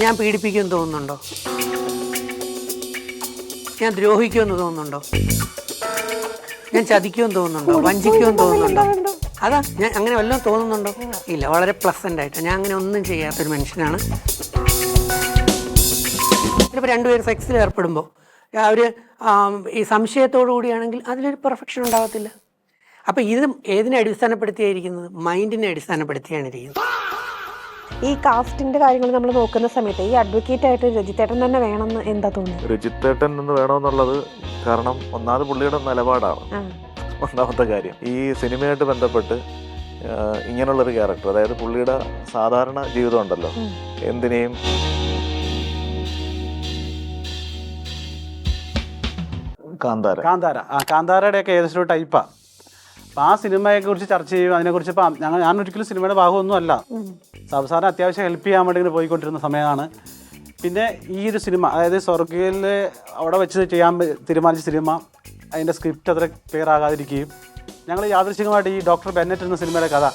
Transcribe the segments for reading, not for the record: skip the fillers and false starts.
ഞാൻ പീഡിപ്പിക്കുമെന്ന് തോന്നുന്നുണ്ടോ? ഞാൻ ദ്രോഹിക്കുമെന്ന് തോന്നുന്നുണ്ടോ? ഞാൻ ചതിക്കുമെന്ന് തോന്നുന്നുണ്ടോ? വഞ്ചിക്കുമെന്ന് തോന്നുന്നുണ്ടോ? അതാ ഞാൻ അങ്ങനെ വല്ലതും തോന്നുന്നുണ്ടോ? ഇല്ല, വളരെ പ്ലസന്റ് ആയിട്ട് ഞാൻ അങ്ങനെ ഒന്നും ചെയ്യാത്തൊരു മനുഷ്യനാണ്. ചിലപ്പോൾ രണ്ടുപേർ സെക്സിൽ ഏർപ്പെടുമ്പോൾ അവർ ഈ സംശയത്തോടു കൂടിയാണെങ്കിൽ അതിലൊരു പെർഫെക്ഷൻ ഉണ്ടാകത്തില്ല. അപ്പം ഇത് ഏതിനെ അടിസ്ഥാനപ്പെടുത്തിയായിരിക്കുന്നത്? മൈൻഡിനെ അടിസ്ഥാനപ്പെടുത്തിയാണ് ഇരിക്കുന്നത്. ഈ കാസ്റ്റിന്റെ കാര്യങ്ങൾ നമ്മൾ നോക്കുന്ന സമയത്ത് ഈ അഡ്വക്കേറ്റ് ആയിട്ട് രജിത്തേട്ടൻ തന്നെ വേണമെന്ന് എന്താ തോന്നുന്നത്? രജിത്തേട്ടൻ എന്ന് വേണമെന്നുള്ളത് കാരണം ഒന്നാമത് പുള്ളിയുടെ നിലപാടാണ്. ഒന്നാമത്തെ കാര്യം ഈ സിനിമയായിട്ട് ബന്ധപ്പെട്ട് ഇങ്ങനെയുള്ളൊരു ക്യാരക്ടർ, അതായത് പുള്ളിയുടെ സാധാരണ ജീവിതം ഉണ്ടല്ലോ, എന്തിനേയും കാന്താരയുടെയൊക്കെ ഏകദേശം ഒരു ടൈപ്പാണ്. അപ്പം ആ സിനിമയെക്കുറിച്ച് ചർച്ച ചെയ്യും, അതിനെക്കുറിച്ച് ഇപ്പം ഞാനൊരിക്കലും സിനിമയുടെ ഭാഗമൊന്നും അല്ല. സാധാരണ അത്യാവശ്യം ഹെൽപ്പ് ചെയ്യാൻ വേണ്ടി ഇങ്ങനെ പോയിക്കൊണ്ടിരുന്ന സമയമാണ്. പിന്നെ ഈ ഒരു സിനിമ, അതായത് സ്വർഗയിൽ അവിടെ വെച്ച് ചെയ്യാൻ തീരുമാനിച്ച സിനിമ, അതിൻ്റെ സ്ക്രിപ്റ്റ് അത്ര ക്ലിയർ ആകാതിരിക്കുകയും ഞങ്ങൾ യാദൃശ്ചികമായിട്ട് ഈ ഡോക്ടർ ബെന്നറ്റ് എന്ന സിനിമയുടെ കഥ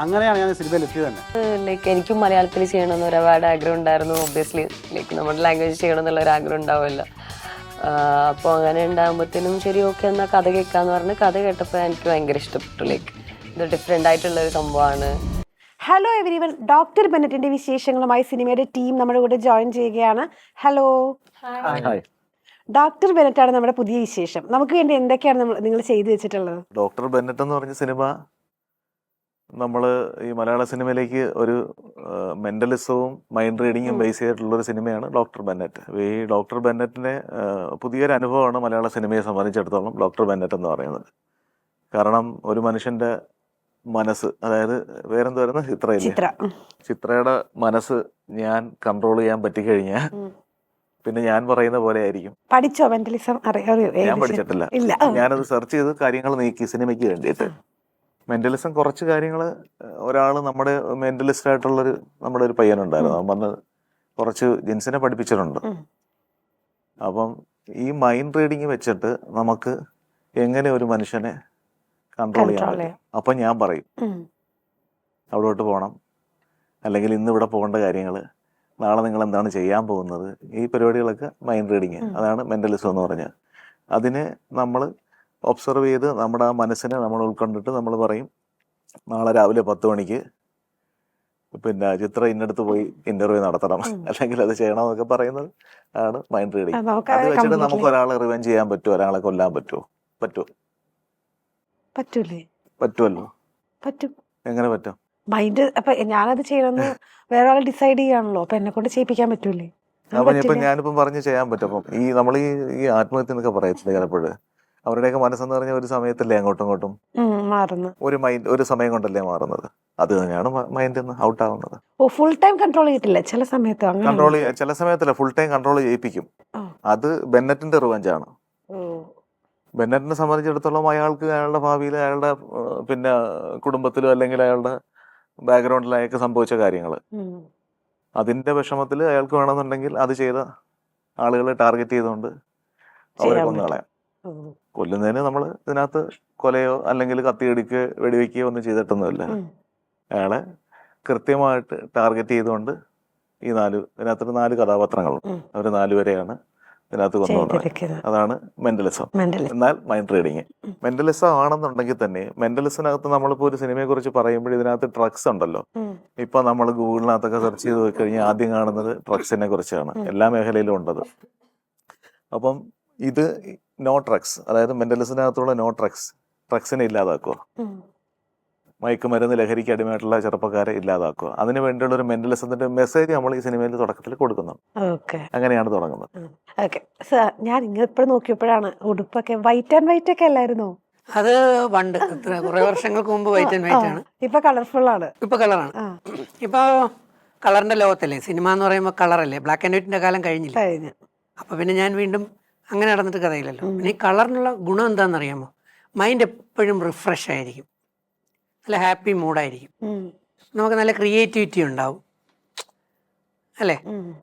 അങ്ങനെയാണ് ഞാൻ സിനിമയിൽ എത്തിയത് തന്നെ. ലൈക്ക് എനിക്കും മലയാളത്തിൽ ചെയ്യണമെന്ന് ഒരുപാട് ആഗ്രഹം ഉണ്ടായിരുന്നു. ഒബ്വിയസ്ലി ലൈക്ക് നമ്മുടെ ലാംഗ്വേജ് ചെയ്യണം എന്നുള്ള ഒരു ആഗ്രഹം ഉണ്ടാവുമല്ലോ. അപ്പോൾ അങ്ങനെ ഉണ്ടാകുമ്പോഴത്തേനും ശരി ഓക്കെ എന്നാൽ കഥ കേൾക്കാന്ന് പറഞ്ഞ് കഥ കേട്ടപ്പോൾ എനിക്ക് ഭയങ്കര ഇഷ്ടപ്പെട്ടു. ലൈക്ക് ഇത് ഡിഫറെൻ്റ് ആയിട്ടുള്ളൊരു സംഭവമാണ്. ഹലോ എവരിവൺ, ഡോക്ടർ ബെന്നറ്റിന്റെ വിശേഷങ്ങളുമായി സിനിമയുടെ ടീം നമ്മുടെ കൂടെ ജോയിൻ ചെയ്യുകയാണ്. ഹലോ, ഡോക്ടർ ബെന്നറ്റാണ് നമ്മുടെ പുതിയ വിശേഷം. നമുക്ക് വേണ്ടി എന്തൊക്കെയാണ് നിങ്ങൾ ചെയ്തു വെച്ചിട്ടുള്ളത്? ഡോക്ടർ ബെന്നറ്റ് എന്ന് പറഞ്ഞ സിനിമ നമ്മൾ ഈ മലയാള സിനിമയിലേക്ക് ഒരു മെന്റലിസവും മൈൻഡ് റീഡിങ്ങും ബേസ് ചെയ്തിട്ടുള്ളൊരു സിനിമയാണ് ഡോക്ടർ ബെന്നറ്റ്. ഈ ഡോക്ടർ ബെന്നറ്റിന്റെ പുതിയൊരു അനുഭവമാണ് മലയാള സിനിമയെ സംബന്ധിച്ചിടത്തോളം ഡോക്ടർ ബെന്നറ്റ് എന്ന് പറയുന്നത്. കാരണം ഒരു മനുഷ്യന്റെ മനസ്സ്, അതായത് വേറെന്ത് വരുന്ന ചിത്രയുടെ മനസ്സ് ഞാൻ കൺട്രോൾ ചെയ്യാൻ പറ്റിക്കഴിഞ്ഞാൽ പിന്നെ ഞാൻ പറയുന്ന പോലെ ആയിരിക്കും. പഠിച്ചോ മെന്റലിസം? ഞാൻ പഠിച്ചിട്ടില്ല, ഞാനത് സെർച്ച് ചെയ്ത് കാര്യങ്ങൾ നീക്കി സിനിമയ്ക്ക് വേണ്ടിയിട്ട്. മെന്റലിസം കുറച്ച് കാര്യങ്ങൾ ഒരാൾ നമ്മുടെ മെന്റലിസ്റ്റ് ആയിട്ടുള്ളൊരു നമ്മുടെ ഒരു പയ്യനുണ്ടായിരുന്നു, അവൻ വന്ന് കുറച്ച് ജിൻസിനെ പഠിപ്പിച്ചിട്ടുണ്ട്. അപ്പം ഈ മൈൻഡ് റീഡിങ് വെച്ചിട്ട് നമുക്ക് എങ്ങനെ ഒരു മനുഷ്യനെ കൺട്രോൾ ചെയ്യാൻ പറ്റും. അപ്പം ഞാൻ പറയും അവിടോട്ട് പോകണം, അല്ലെങ്കിൽ ഇന്ന് ഇവിടെ പോകേണ്ട കാര്യങ്ങൾ, നാളെ നിങ്ങൾ എന്താണ് ചെയ്യാൻ പോകുന്നത്, ഈ പരിപാടികളൊക്കെ മൈൻഡ് റീഡിങ്, അതാണ് മെന്റലിസം എന്ന് പറഞ്ഞാൽ. അതിനെ നമ്മൾ ഒബ്സർവ് ചെയ്ത് നമ്മുടെ ആ മനസ്സിനെ നമ്മൾ ഉൾക്കൊണ്ടിട്ട് നമ്മൾ പറയും നാളെ രാവിലെ 10 മണിക്ക് പിന്നെ ചിത്ര ഇന്നടുത്ത് പോയി ഇന്റർവ്യൂ നടത്തണം, അല്ലെങ്കിൽ അത് ചെയ്യണമെന്നൊക്കെ പറയുന്നത് ആണ് മൈൻഡ് റീഡിങ്. അത് വെച്ചിട്ട് നമുക്ക് ഒരാളെ റിവെഞ്ച് ചെയ്യാൻ പറ്റുമോ, ഒരാളെ കൊല്ലാൻ പറ്റുമോ? പറ്റുമല്ലോ. എങ്ങനെ പറ്റും? മൈൻഡ് അപ്പൊ ഞാനത് ചെയ്യണമെന്ന് വേറെ ആൾ ഡിസൈഡ് ചെയ്യാണല്ലോ, അപ്പൊ എന്നെ കൊണ്ട് ചെയ്യിപ്പിക്കാൻ പറ്റൂലേ? അപ്പൊ ഞാനിപ്പം പറഞ്ഞ് ചെയ്യാൻ പറ്റും. അപ്പം നമ്മൾ ഈ ആത്മഹത്യ എന്നൊക്കെ പറയത്തില്ല ചിലപ്പോഴ്, അവരുടെയൊക്കെ മനസ്സെന്ന് പറഞ്ഞാൽ ഒരു സമയത്തല്ലേ അങ്ങോട്ടും ഇങ്ങോട്ടും മാറുന്നു, ഒരു സമയം കൊണ്ടല്ലേ മാറുന്നത്. അത് തന്നെയാണ് മൈൻഡ് ഔട്ട് ആവുന്നത്. ഫുൾ ടൈം കൺട്രോൾ ചെയ്തിട്ടില്ല, ചില സമയത്തല്ല, ഫുൾ ടൈം കൺട്രോൾ ചെയ്യിപ്പിക്കും. അത് ബെന്നറ്റിന്റെ റിവെഞ്ച് ആണ്. ബെന്നറ്റിനെ സംബന്ധിച്ചിടത്തോളം അയാൾക്ക് അയാളുടെ ഭാവിയിൽ അയാളുടെ പിന്നെ കുടുംബത്തിലോ അല്ലെങ്കിൽ അയാളുടെ ബാക്ക്ഗ്രൗണ്ടിൽ അയാൾക്ക് സംഭവിച്ച കാര്യങ്ങൾ, അതിന്റെ വിഷമത്തിൽ അയാൾക്ക് വേണമെന്നുണ്ടെങ്കിൽ അത് ചെയ്ത ആളുകളെ ടാർഗറ്റ് ചെയ്തുകൊണ്ട് അവരെ കൊന്നുകളയാം. കൊല്ലുന്നതിന് നമ്മൾ ഇതിനകത്ത് കൊലയോ അല്ലെങ്കിൽ കത്തിയിടിക്കുകയോ വെടിവെക്കുകയോ ഒന്നും ചെയ്തിട്ടൊന്നുമില്ല. അയാളെ കൃത്യമായിട്ട് ടാർഗറ്റ് ചെയ്തുകൊണ്ട് ഇതിനകത്തൊരു 4 കഥാപാത്രങ്ങളുണ്ട്, അവർ 4 പേരെയാണ് ഇതിനകത്ത് കൊണ്ടുപോകുന്നത്. അതാണ് മെന്റലിസം. എന്നാൽ മൈൻഡ് റീഡിങ് മെന്റലിസം ആണെന്നുണ്ടെങ്കിൽ തന്നെ മെന്റലിസത്തിനകത്ത് നമ്മളിപ്പോൾ ഒരു സിനിമയെ കുറിച്ച് പറയുമ്പോൾ ഇതിനകത്ത് ഡ്രഗ്സ് ഉണ്ടല്ലോ. ഇപ്പൊ നമ്മൾ ഗൂഗിളിനകത്തൊക്കെ സെർച്ച് ചെയ്ത് പോയി കഴിഞ്ഞാൽ ആദ്യം കാണുന്നത് ഡ്രഗ്സിനെ കുറിച്ചാണ്, എല്ലാ മേഖലയിലും ഉണ്ടത്. അപ്പം ഇത് നോ ഡ്രഗ്സ്, അതായത് മെന്റലിസത്തിനകത്തുള്ള നോ ഡ്രഗ്സിനെ ഇല്ലാതാക്കുക, മയക്കുമരുന്ന് ലഹരിക്ക് അടിമയായിട്ടുള്ള ചെറുപ്പക്കാരെ ഇല്ലാതാക്കുക. അതിന് വേണ്ടിയുള്ള ഒരു മെന്റലിസത്തിന്റെ മെസ്സേജ് നമ്മൾ ഈ സിനിമയിൽ തുടക്കത്തിൽ കൊടുക്കുന്നു. അങ്ങനെയാണ് തുടങ്ങുന്നത്. ഞാൻ ഇപ്പോഴും നോക്കിയപ്പോഴാണ് ഉടുപ്പൊക്കെ വൈറ്റ് ആൻഡ് വൈറ്റ് ഒക്കെ അല്ലായിരുന്നോ? അത് പണ്ട് കുറെ വർഷങ്ങൾക്ക് മുമ്പ് വൈറ്റ് ആൻഡ് വൈറ്റ് ആണ്. ഇപ്പൊ കളർഫുൾ ആണ്. ഇപ്പൊ കളറാണ്. ഇപ്പൊ കളറിന്റെ ലോകത്തല്ലേ സിനിമ എന്ന് പറയുമ്പോൾ കളറല്ലേ, ബ്ലാക്ക് ആൻഡ് വൈറ്റിന്റെ കാലം കഴിഞ്ഞില്ല. അപ്പൊ പിന്നെ ഞാൻ വീണ്ടും അങ്ങനെ നടന്നിട്ട് കഥയില്ലല്ലോ. പിന്നെ ഈ കളറിനുള്ള ഗുണം എന്താണെന്നറിയാമോ? മൈൻഡ് എപ്പോഴും റിഫ്രഷ് ആയിരിക്കും, നല്ല ഹാപ്പി മൂഡായിരിക്കും, നമുക്ക് നല്ല ക്രിയേറ്റിവിറ്റി ഉണ്ടാവും അല്ലേ.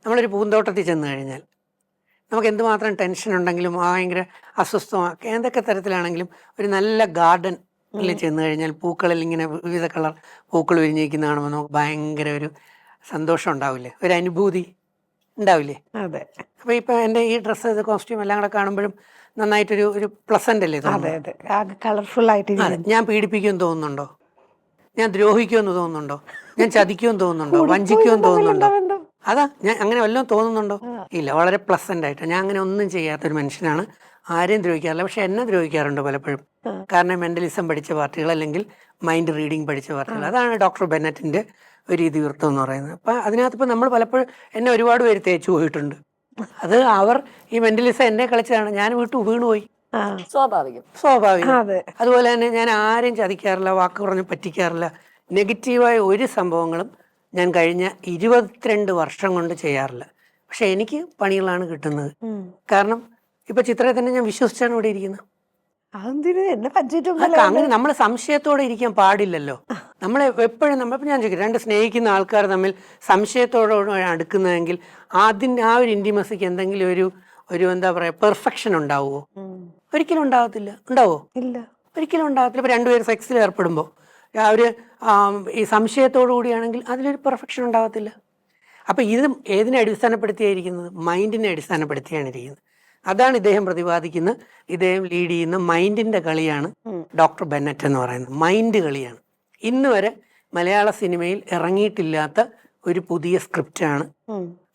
നമ്മളൊരു പൂന്തോട്ടത്തിൽ ചെന്ന് കഴിഞ്ഞാൽ നമുക്ക് എന്തുമാത്രം ടെൻഷൻ ഉണ്ടെങ്കിലും ഭയങ്കര അസ്വസ്ഥമാക്കുക എന്തൊക്കെ തരത്തിലാണെങ്കിലും ഒരു നല്ല ഗാർഡൻ അതിൽ ചെന്ന് കഴിഞ്ഞാൽ പൂക്കളിൽ ഇങ്ങനെ വിവിധ കളർ പൂക്കൾ വിരിഞ്ഞിരിക്കുന്ന കാണുമ്പോൾ നമുക്ക് ഭയങ്കര ഒരു സന്തോഷം ഉണ്ടാവില്ലേ, ഒരു അനുഭൂതി ഉണ്ടാവില്ലേ. അതെ അപ്പോൾ ഇപ്പോൾ എൻ്റെ ഈ ഡ്രസ്സ് കോസ്റ്റ്യൂം എല്ലാം കൂടെ കാണുമ്പോഴും നന്നായിട്ടൊരു പ്ലസൻ്റ് അല്ലേ അതെ തോന്നുന്നത്. അതെ ആകെ കളർഫുൾ ആയിട്ട് അതെ, ഞാൻ പീഡിപ്പിക്കുമെന്ന് തോന്നുന്നുണ്ടോ, ഞാൻ ദ്രോഹിക്കുമെന്ന് തോന്നുന്നുണ്ടോ, ഞാൻ ചതിക്കുമെന്ന് തോന്നുന്നുണ്ടോ, വഞ്ചിക്കുമെന്ന് തോന്നുന്നുണ്ടോ? അതാ ഞാൻ അങ്ങനെ വല്ലതും തോന്നുന്നുണ്ടോ? ഇല്ല, വളരെ പ്ലസൻ്റ് ആയിട്ട്. ഞാൻ അങ്ങനെ ഒന്നും ചെയ്യാത്തൊരു മനുഷ്യനാണ്, ആരെയും ദ്രോഹിക്കാറില്ല. പക്ഷെ എന്നെ ദ്രോഹിക്കാറുണ്ട് പലപ്പോഴും. കാരണം മെൻ്റലിസം പഠിച്ച പാർട്ടികൾ അല്ലെങ്കിൽ മൈൻഡ് റീഡിങ് പഠിച്ച പാർട്ടികൾ. അതാണ് ഡോക്ടർ ബെന്നറ്റിൻ്റെ ഒരു ഇതിവൃത്തം എന്ന് പറയുന്നത്. അപ്പം അതിനകത്ത് ഇപ്പം നമ്മൾ പലപ്പോഴും എന്നെ ഒരുപാട് പേര് തേച്ചു പോയിട്ടുണ്ട്. അത് അവർ ഈ മെൻ്റലിസം എന്നെ കളിച്ചതാണ്, ഞാൻ വീണുപോയി. സ്വാഭാവികം. അതുപോലെ തന്നെ ഞാൻ ആരെയും ചതിക്കാറില്ല, വാക്ക് പറഞ്ഞ് പറ്റിക്കാറില്ല. നെഗറ്റീവായ ഒരു സംഭവങ്ങളും ഞാൻ കഴിഞ്ഞ 22 വർഷം കൊണ്ട് ചെയ്യാറില്ല. പക്ഷെ എനിക്ക് പണികളാണ് കിട്ടുന്നത്. കാരണം ഇപ്പൊ ചിത്രയെ തന്നെ ഞാൻ വിശ്വസിച്ചാണ് ഇവിടെ ഇരിക്കുന്നത്. അങ്ങനെ നമ്മൾ സംശയത്തോടെ ഇരിക്കാൻ പാടില്ലല്ലോ. നമ്മൾ എപ്പോഴും നമ്മളിപ്പോൾ ഞാൻ ചോദിക്കും, രണ്ട് സ്നേഹിക്കുന്ന ആൾക്കാർ തമ്മിൽ സംശയത്തോടെ അടുക്കുന്നതെങ്കിൽ ആ ഒരു ഇന്റിമസിക്ക് എന്തെങ്കിലും ഒരു എന്താ പറയുക പെർഫെക്ഷൻ ഉണ്ടാവുമോ? ഒരിക്കലും ഉണ്ടാവത്തില്ല. ഉണ്ടാവോ? ഇല്ല, ഒരിക്കലും ഉണ്ടാകത്തില്ല. ഇപ്പോൾ രണ്ടുപേർ സെക്സിൽ ഏർപ്പെടുമ്പോൾ അവർ ഈ സംശയത്തോടു കൂടിയാണെങ്കിൽ അതിലൊരു പെർഫെക്ഷൻ ഉണ്ടാകത്തില്ല. അപ്പോൾ ഇത് ഏതിനെ അടിസ്ഥാനപ്പെടുത്തിയായിരിക്കുന്നത്? മൈൻഡിനെ അടിസ്ഥാനപ്പെടുത്തിയാണ് ഇരിക്കുന്നത്. അതാണ് ഇദ്ദേഹം പ്രതിപാദിക്കുന്നത്. ഇദ്ദേഹം ലീഡ് ചെയ്യുന്ന മൈൻഡിന്റെ കളിയാണ് ഡോക്ടർ ബെന്നറ്റ് എന്ന് പറയുന്നത്. മൈൻഡ് കളിയാണ്. ഇന്ന് വരെ മലയാള സിനിമയിൽ ഇറങ്ങിയിട്ടില്ലാത്ത ഒരു പുതിയ സ്ക്രിപ്റ്റാണ്.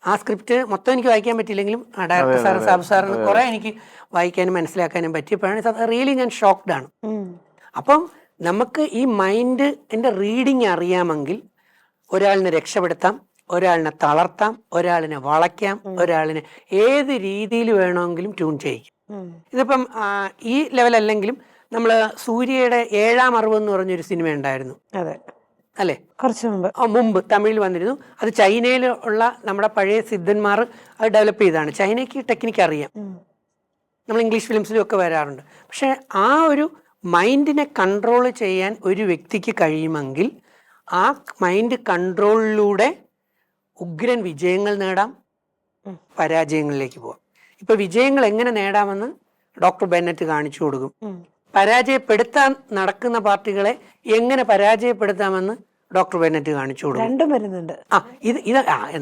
ആ സ്ക്രിപ്റ്റ് മൊത്തം എനിക്ക് വായിക്കാൻ പറ്റിയില്ലെങ്കിലും ആ ഡയറക്ടർ സാബു സാറിന് കുറെ എനിക്ക് വായിക്കാനും മനസ്സിലാക്കാനും പറ്റിയപ്പോഴാണ് റിയലി ഞാൻ ഷോക്ക്ഡ് ആണ്. അപ്പം നമുക്ക് ഈ മൈൻഡിന്റെ റീഡിങ് അറിയാമെങ്കിൽ ഒരാളിനെ രക്ഷപ്പെടുത്താം, ഒരാളിനെ തളർത്താം, ഒരാളിനെ വളയ്ക്കാം, ഒരാളിനെ ഏത് രീതിയിൽ വേണമെങ്കിലും ട്യൂൺ ചെയ്യിക്കും. ഇതിപ്പം ഈ ലെവലല്ലെങ്കിലും നമ്മൾ സൂര്യയുടെ 7ാം അറിവ് എന്ന് പറഞ്ഞൊരു സിനിമ ഉണ്ടായിരുന്നു, അല്ലേ? കുറച്ച് മുമ്പ് തമിഴിൽ വന്നിരുന്നു. അത് ചൈനയിൽ ഉള്ള നമ്മുടെ പഴയ സിദ്ധന്മാർ അത് ഡെവലപ്പ് ചെയ്തതാണ്. ചൈനയ്ക്ക് ടെക്നിക്ക് അറിയാം, നമ്മൾ ഇംഗ്ലീഷ് ഫിലിംസിലും ഒക്കെ വരാറുണ്ട്. പക്ഷെ ആ ഒരു മൈൻഡിനെ കൺട്രോൾ ചെയ്യാൻ ഒരു വ്യക്തിക്ക് കഴിയുമെങ്കിൽ ആ മൈൻഡ് കൺട്രോളിലൂടെ ഉഗ്രൻ വിജയങ്ങൾ നേടാം, പരാജയങ്ങളിലേക്ക് പോവാം. ഇപ്പൊ വിജയങ്ങൾ എങ്ങനെ നേടാമെന്ന് ഡോക്ടർ ബെന്നറ്റ് കാണിച്ചു കൊടുക്കും. പരാജയപ്പെടുത്താൻ നടക്കുന്ന പാർട്ടികളെ എങ്ങനെ പരാജയപ്പെടുത്താമെന്ന് ഡോക്ടർ ബെന്നറ്റ് കാണിച്ചു കൊടുക്കും. രണ്ടും വരുന്നുണ്ട്. ഇത്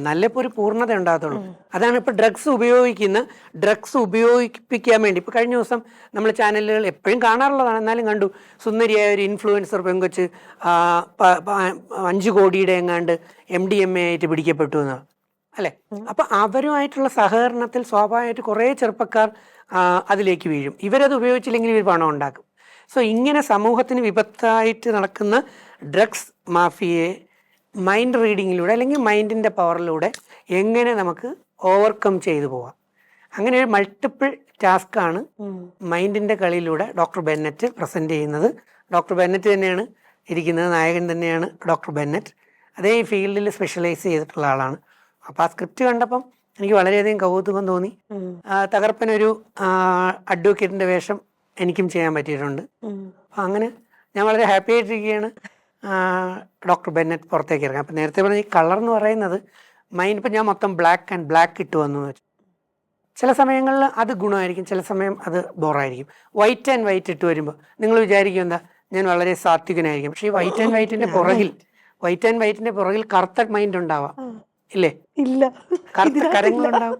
നല്ല ഇപ്പോൾ ഒരു പൂർണ്ണത ഉണ്ടാകത്തുള്ളൂ. അതാണ് ഇപ്പൊ ഡ്രഗ്സ് ഉപയോഗിപ്പിക്കാൻ വേണ്ടി ഇപ്പൊ കഴിഞ്ഞ ദിവസം നമ്മൾ ചാനലുകൾ എപ്പോഴും കാണാറുള്ളതാണ്, എന്നാലും കണ്ടു, സുന്ദരിയായ ഒരു ഇൻഫ്ലുവൻസർ പെങ്കൊച്ച് 5 കോടിയുടെ എങ്ങാണ്ട് MDMA ആയിട്ട് പിടിക്കപ്പെട്ടു എന്നാണ്, അല്ലെ? അപ്പൊ അവരുമായിട്ടുള്ള സഹകരണത്തിൽ സ്വാഭാവികമായിട്ട് കുറെ ചെറുപ്പക്കാർ അതിലേക്ക് വീഴും. ഇവരത് ഉപയോഗിച്ചില്ലെങ്കിൽ ഇവർ പണം ഉണ്ടാക്കും. സോ ഇങ്ങനെ സമൂഹത്തിന് വിപത്തായിട്ട് നടക്കുന്ന ഡ്രഗ്സ് മാഫിയയെ മൈൻഡ് റീഡിങ്ങിലൂടെ അല്ലെങ്കിൽ മൈൻഡിൻ്റെ പവറിലൂടെ എങ്ങനെ നമുക്ക് ഓവർകം ചെയ്തു പോവാം, അങ്ങനെ ഒരു മൾട്ടിപ്പിൾ ടാസ്ക്കാണ് മൈൻഡിൻ്റെ കളിയിലൂടെ ഡോക്ടർ ബെന്നറ്റ് പ്രസൻറ്റ് ചെയ്യുന്നത്. ഡോക്ടർ ബെന്നറ്റ് തന്നെയാണ് ഇരിക്കുന്നത്, നായകൻ തന്നെയാണ് ഡോക്ടർ ബെന്നറ്റ്. അതേ ഈ ഫീൽഡിൽ സ്പെഷ്യലൈസ് ചെയ്തിട്ടുള്ള ആളാണ്. അപ്പോൾ ആ സ്ക്രിപ്റ്റ് കണ്ടപ്പം എനിക്ക് വളരെയധികം കൗതുകം തോന്നി. തകർപ്പനൊരു അഡ്വക്കേറ്റിൻ്റെ വേഷം എനിക്കും ചെയ്യാൻ പറ്റിയിട്ടുണ്ട്. അപ്പം അങ്ങനെ ഞാൻ വളരെ ഹാപ്പി ആയിട്ടിരിക്കുകയാണ് ഡോക്ടർ ബെന്നറ്റ് പുറത്തേക്ക് ഇറങ്ങാം. അപ്പം നേരത്തെ പറഞ്ഞ ഈ കളർ എന്ന് പറയുന്നത് മൈൻഡ്, ഇപ്പം ഞാൻ മൊത്തം ബ്ലാക്ക് ഇട്ട് വന്നു വെച്ചു. ചില സമയങ്ങളിൽ അത് ഗുണമായിരിക്കും, ചില സമയം അത് ബോറായിരിക്കും. വൈറ്റ് ആൻഡ് വൈറ്റ് ഇട്ട് വരുമ്പോൾ നിങ്ങൾ വിചാരിക്കും എന്താ ഞാൻ വളരെ സാത്വികനായിരിക്കും. പക്ഷേ ഈ വൈറ്റ് ആൻഡ് വൈറ്റിൻ്റെ പുറകിൽ കറുത്ത മൈൻഡ് ഉണ്ടാവാം, ഇല്ലേ? ഇല്ല, കറുത്ത കരങ്ങളുണ്ടാവും.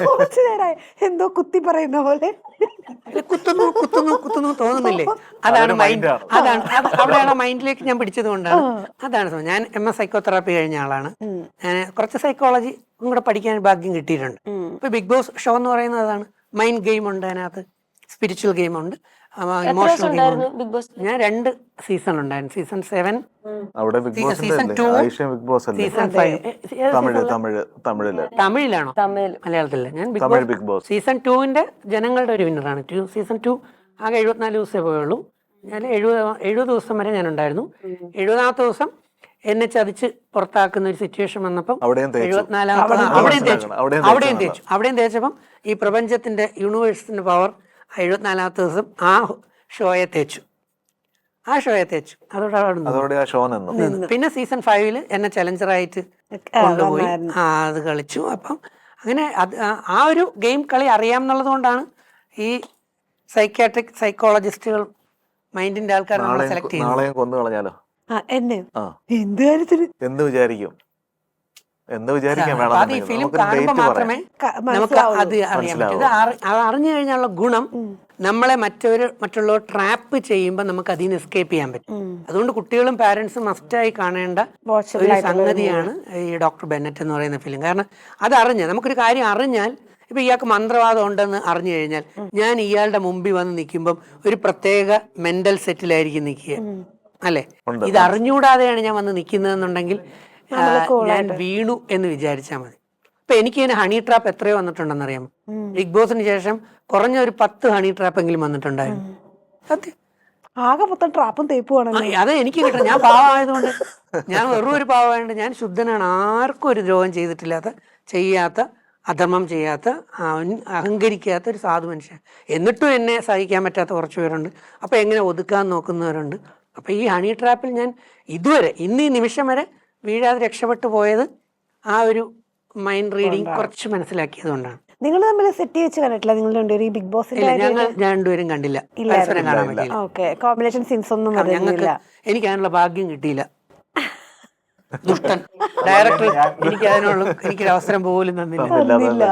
കുറച്ചു നേരമായി എന്തോ കുത്തി പറയുന്ന പോലെ കുത്തുന്നു തോന്നുന്നില്ലേ? അതാണ് മൈൻഡ്. അവിടെയാണ് മൈൻഡിലേക്ക് ഞാൻ പിടിച്ചത് കൊണ്ടാണ്. അതാണ് ഞാൻ MS സൈക്കോതെറാപ്പി കഴിഞ്ഞ ആളാണ്. ഞാൻ കുറച്ച് സൈക്കോളജി കൂടെ പഠിക്കാൻ ഭാഗ്യം കിട്ടിയിട്ടുണ്ട്. ഇപ്പൊ ബിഗ് ബോസ് ഷോ എന്ന് പറയുന്നത് അതാണ്. മൈൻഡ് ഗെയിം ഉണ്ട് അതിനകത്ത്, സ്പിരിച്വൽ ഗെയിം ഉണ്ട്, ഇമോഷണൽ ഗെയിം ഉണ്ട്. ഞാൻ 2 സീസൺ ഉണ്ടായിരുന്നു. Season 7, season 2, season 5. തമിഴിലാണോ മലയാളത്തിലല്ല? ഞാൻ ബിഗ് ബോസ് സീസൺ 2ന്റെ ജനങ്ങളുടെ ഒരു വിന്നറാണ്. സീസൺ 2 ആകെ 74 ദിവസമേ പോയുള്ളൂ. ഞാൻ 70 ദിവസം വരെ ഞാൻ ഉണ്ടായിരുന്നു. 70ാമത്തെ ദിവസം എന്നെ ചതിച്ച് പുറത്താക്കുന്ന ഒരു സിറ്റുവേഷൻ വന്നപ്പം 74ാമത്തെ അവിടെയും തേച്ചപ്പം ഈ പ്രപഞ്ചത്തിന്റെ യൂണിവേഴ്സിന്റെ പവർ 74ാമത്തെ ദിവസം ആ ഷോയെ തേച്ചു. അതോടെ പിന്നെ സീസൺ 5 എന്നെ ചലഞ്ചറായിട്ട് കൊണ്ടുപോയി അത് കളിച്ചു. അപ്പം അങ്ങനെ ആ ഒരു ഗെയിം കളി അറിയാം എന്നുള്ളത് കൊണ്ടാണ് ഈ സൈക്യാട്രിക് സൈക്കോളജിസ്റ്റുകൾ മൈൻഡിന്റെ ആൾക്കാർ നമ്മൾ സെലക്ട് ചെയ്യുന്നത്. നാളെയും കൊന്നു കളഞ്ഞാലോ? എന്നെ ആ. എന്ത് കാര്യത്തിന് എന്ന് വിചാരിക്കും, എന്ന് വിചാരിക്കാൻ അപ്പൊ അത് ഈ ഫിലിം കാണുമ്പോൾ മാത്രമേ നമുക്ക് അത് അറിയാൻ പറ്റൂ. ഇത് അത് അറിഞ്ഞു കഴിഞ്ഞാലുള്ള ഗുണം നമ്മളെ മറ്റുള്ളവർ ട്രാപ്പ് ചെയ്യുമ്പോൾ നമുക്ക് അതിൽ നിന്ന് എസ്കേപ്പ് ചെയ്യാൻ പറ്റും. അതുകൊണ്ട് കുട്ടികളും പാരന്റ്സും മസ്റ്റായി കാണേണ്ട ഒരു സംഗതിയാണ് ഈ ഡോക്ടർ ബെന്നറ്റ് എന്ന് പറയുന്ന ഫിലിം. കാരണം അത് നമുക്കൊരു കാര്യം അറിഞ്ഞാൽ, ഇപ്പൊ ഇയാൾക്ക് മന്ത്രവാദം ഉണ്ടെന്ന് അറിഞ്ഞു കഴിഞ്ഞാൽ ഞാൻ ഇയാളുടെ മുമ്പിൽ വന്ന് നിൽക്കുമ്പം ഒരു പ്രത്യേക മെന്റൽ സെറ്റിലായിരിക്കും നിൽക്കുക, അല്ലെ? ഇത് അറിഞ്ഞുകൂടാതെയാണ് ഞാൻ വന്ന് നിൽക്കുന്നതെന്നുണ്ടെങ്കിൽ ഞാൻ വീണു എന്ന് വിചാരിച്ചാൽ മതി. ഇപ്പൊ എനിക്ക് തന്നെ ഹണി ട്രാപ്പ് എത്രയോ വന്നിട്ടുണ്ടെന്ന് അറിയാമോ? ബിഗ് ബോസിന് ശേഷം കുറഞ്ഞ ഒരു 10 ഹണി ട്രാപ്പ് എങ്കിലും വന്നിട്ടുണ്ടായിരുന്നു. സത്യം. ആകെ മൊത്തം ട്രാപ്പും തേപ്പുമാണ്. അത് എനിക്ക് കിട്ടണം. ഞാൻ പാവമായതുകൊണ്ട്, ഞാൻ വെറും ഒരു പാവമായതുകൊണ്ട്, ഞാൻ ശുദ്ധനാണ്. ആർക്കും ഒരു ദ്രോഹം ചെയ്യാത്ത അധർമ്മം ചെയ്യാത്ത, അഹങ്കരിക്കാത്ത ഒരു സാധു മനുഷ്യൻ. എന്നിട്ടും എന്നെ സഹിക്കാൻ പറ്റാത്ത കുറച്ച് പേരുണ്ട്. അപ്പൊ എങ്ങനെ ഒതുക്കാൻ നോക്കുന്നവരുണ്ട്. അപ്പൊ ഈ ഹണി ട്രാപ്പിൽ ഞാൻ ഇതുവരെ ഇന്ന് ഈ നിമിഷം വരെ വീഴാതെ രക്ഷപ്പെട്ടു പോയത് ആ ഒരു മൈൻഡ് റീഡിങ് കുറച്ച് മനസ്സിലാക്കിയത് കൊണ്ടാണ്. നിങ്ങൾ തമ്മിൽ സെറ്റ് വെച്ച് കണ്ടിട്ടില്ല? നിങ്ങൾ രണ്ടുപേരും ഈ ബിഗ് ബോസിന്റെ ഞങ്ങൾ രണ്ടുപേരും കണ്ടില്ല, പരസ്പരം കാണാൻ പറ്റില്ല. ഓക്കെ, കോമ്പിനേഷൻ സീൻസ് ഒന്നും ഞങ്ങൾക്ക് എനിക്ക് അതിനുള്ള ഭാഗ്യം കിട്ടിയില്ല. ദുഷ്ടൻ ഡയറക്ടർ എനിക്കൊരു അവസരം പോലും തന്നില്ല.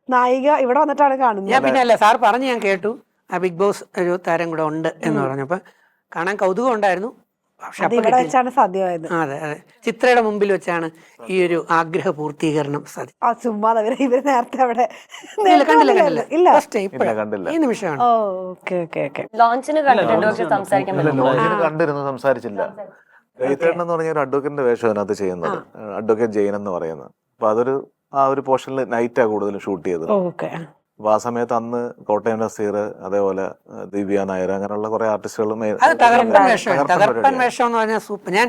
നായിക ഇവിടെ വന്നിട്ടാണ് കാണുന്നത്. ഞാൻ പിന്നെ അല്ല, സാർ പറഞ്ഞ് ഞാൻ കേട്ടു ആ ബിഗ് ബോസ് ഒരു താരം കൂടെ ഉണ്ട് എന്ന് പറഞ്ഞപ്പോ കാണാൻ കൗതുകം ഉണ്ടായിരുന്നു. പക്ഷെ ഇവിടെ വെച്ചാണ് സാധ്യമായത്. അതെ, ചിത്രയുടെ മുമ്പിൽ വെച്ചാണ് ഈ ഒരു ആഗ്രഹ പൂർത്തീകരണം സാധിക്കും. ആ ചുമ്മാ ഇവര് നേരത്തെ അവിടെ കണ്ടില്ല. കണ്ടില്ല, ഈ നിമിഷമാണ്. ലോഞ്ചിന് കണ്ടിട്ടുണ്ട്, പക്ഷെ സംസാരിക്കാൻ പറ്റില്ല. കണ്ടിരുന്നു, സംസാരിച്ചില്ല. ജയിത്തേട്ടൻ എന്ന് പറഞ്ഞ ഒരു അഡ്വക്കേറ്റിന്റെ വേഷം അതിനകത്ത് ചെയ്യുന്നത്, അഡ്വക്കേറ്റ് ജെയിൻ എന്ന് പറയുന്നത്. അപ്പൊ ആ ഒരു പോർഷനിൽ നൈറ്റാ കൂടുതലും ഷൂട്ട് ചെയ്തത്. അപ്പൊ ആ സമയത്ത് അന്ന് കോട്ടയം നസീർ, അതേപോലെ ദിവ്യ നായർ, അങ്ങനെയുള്ള കുറെ ആർട്ടിസ്റ്റുകളും.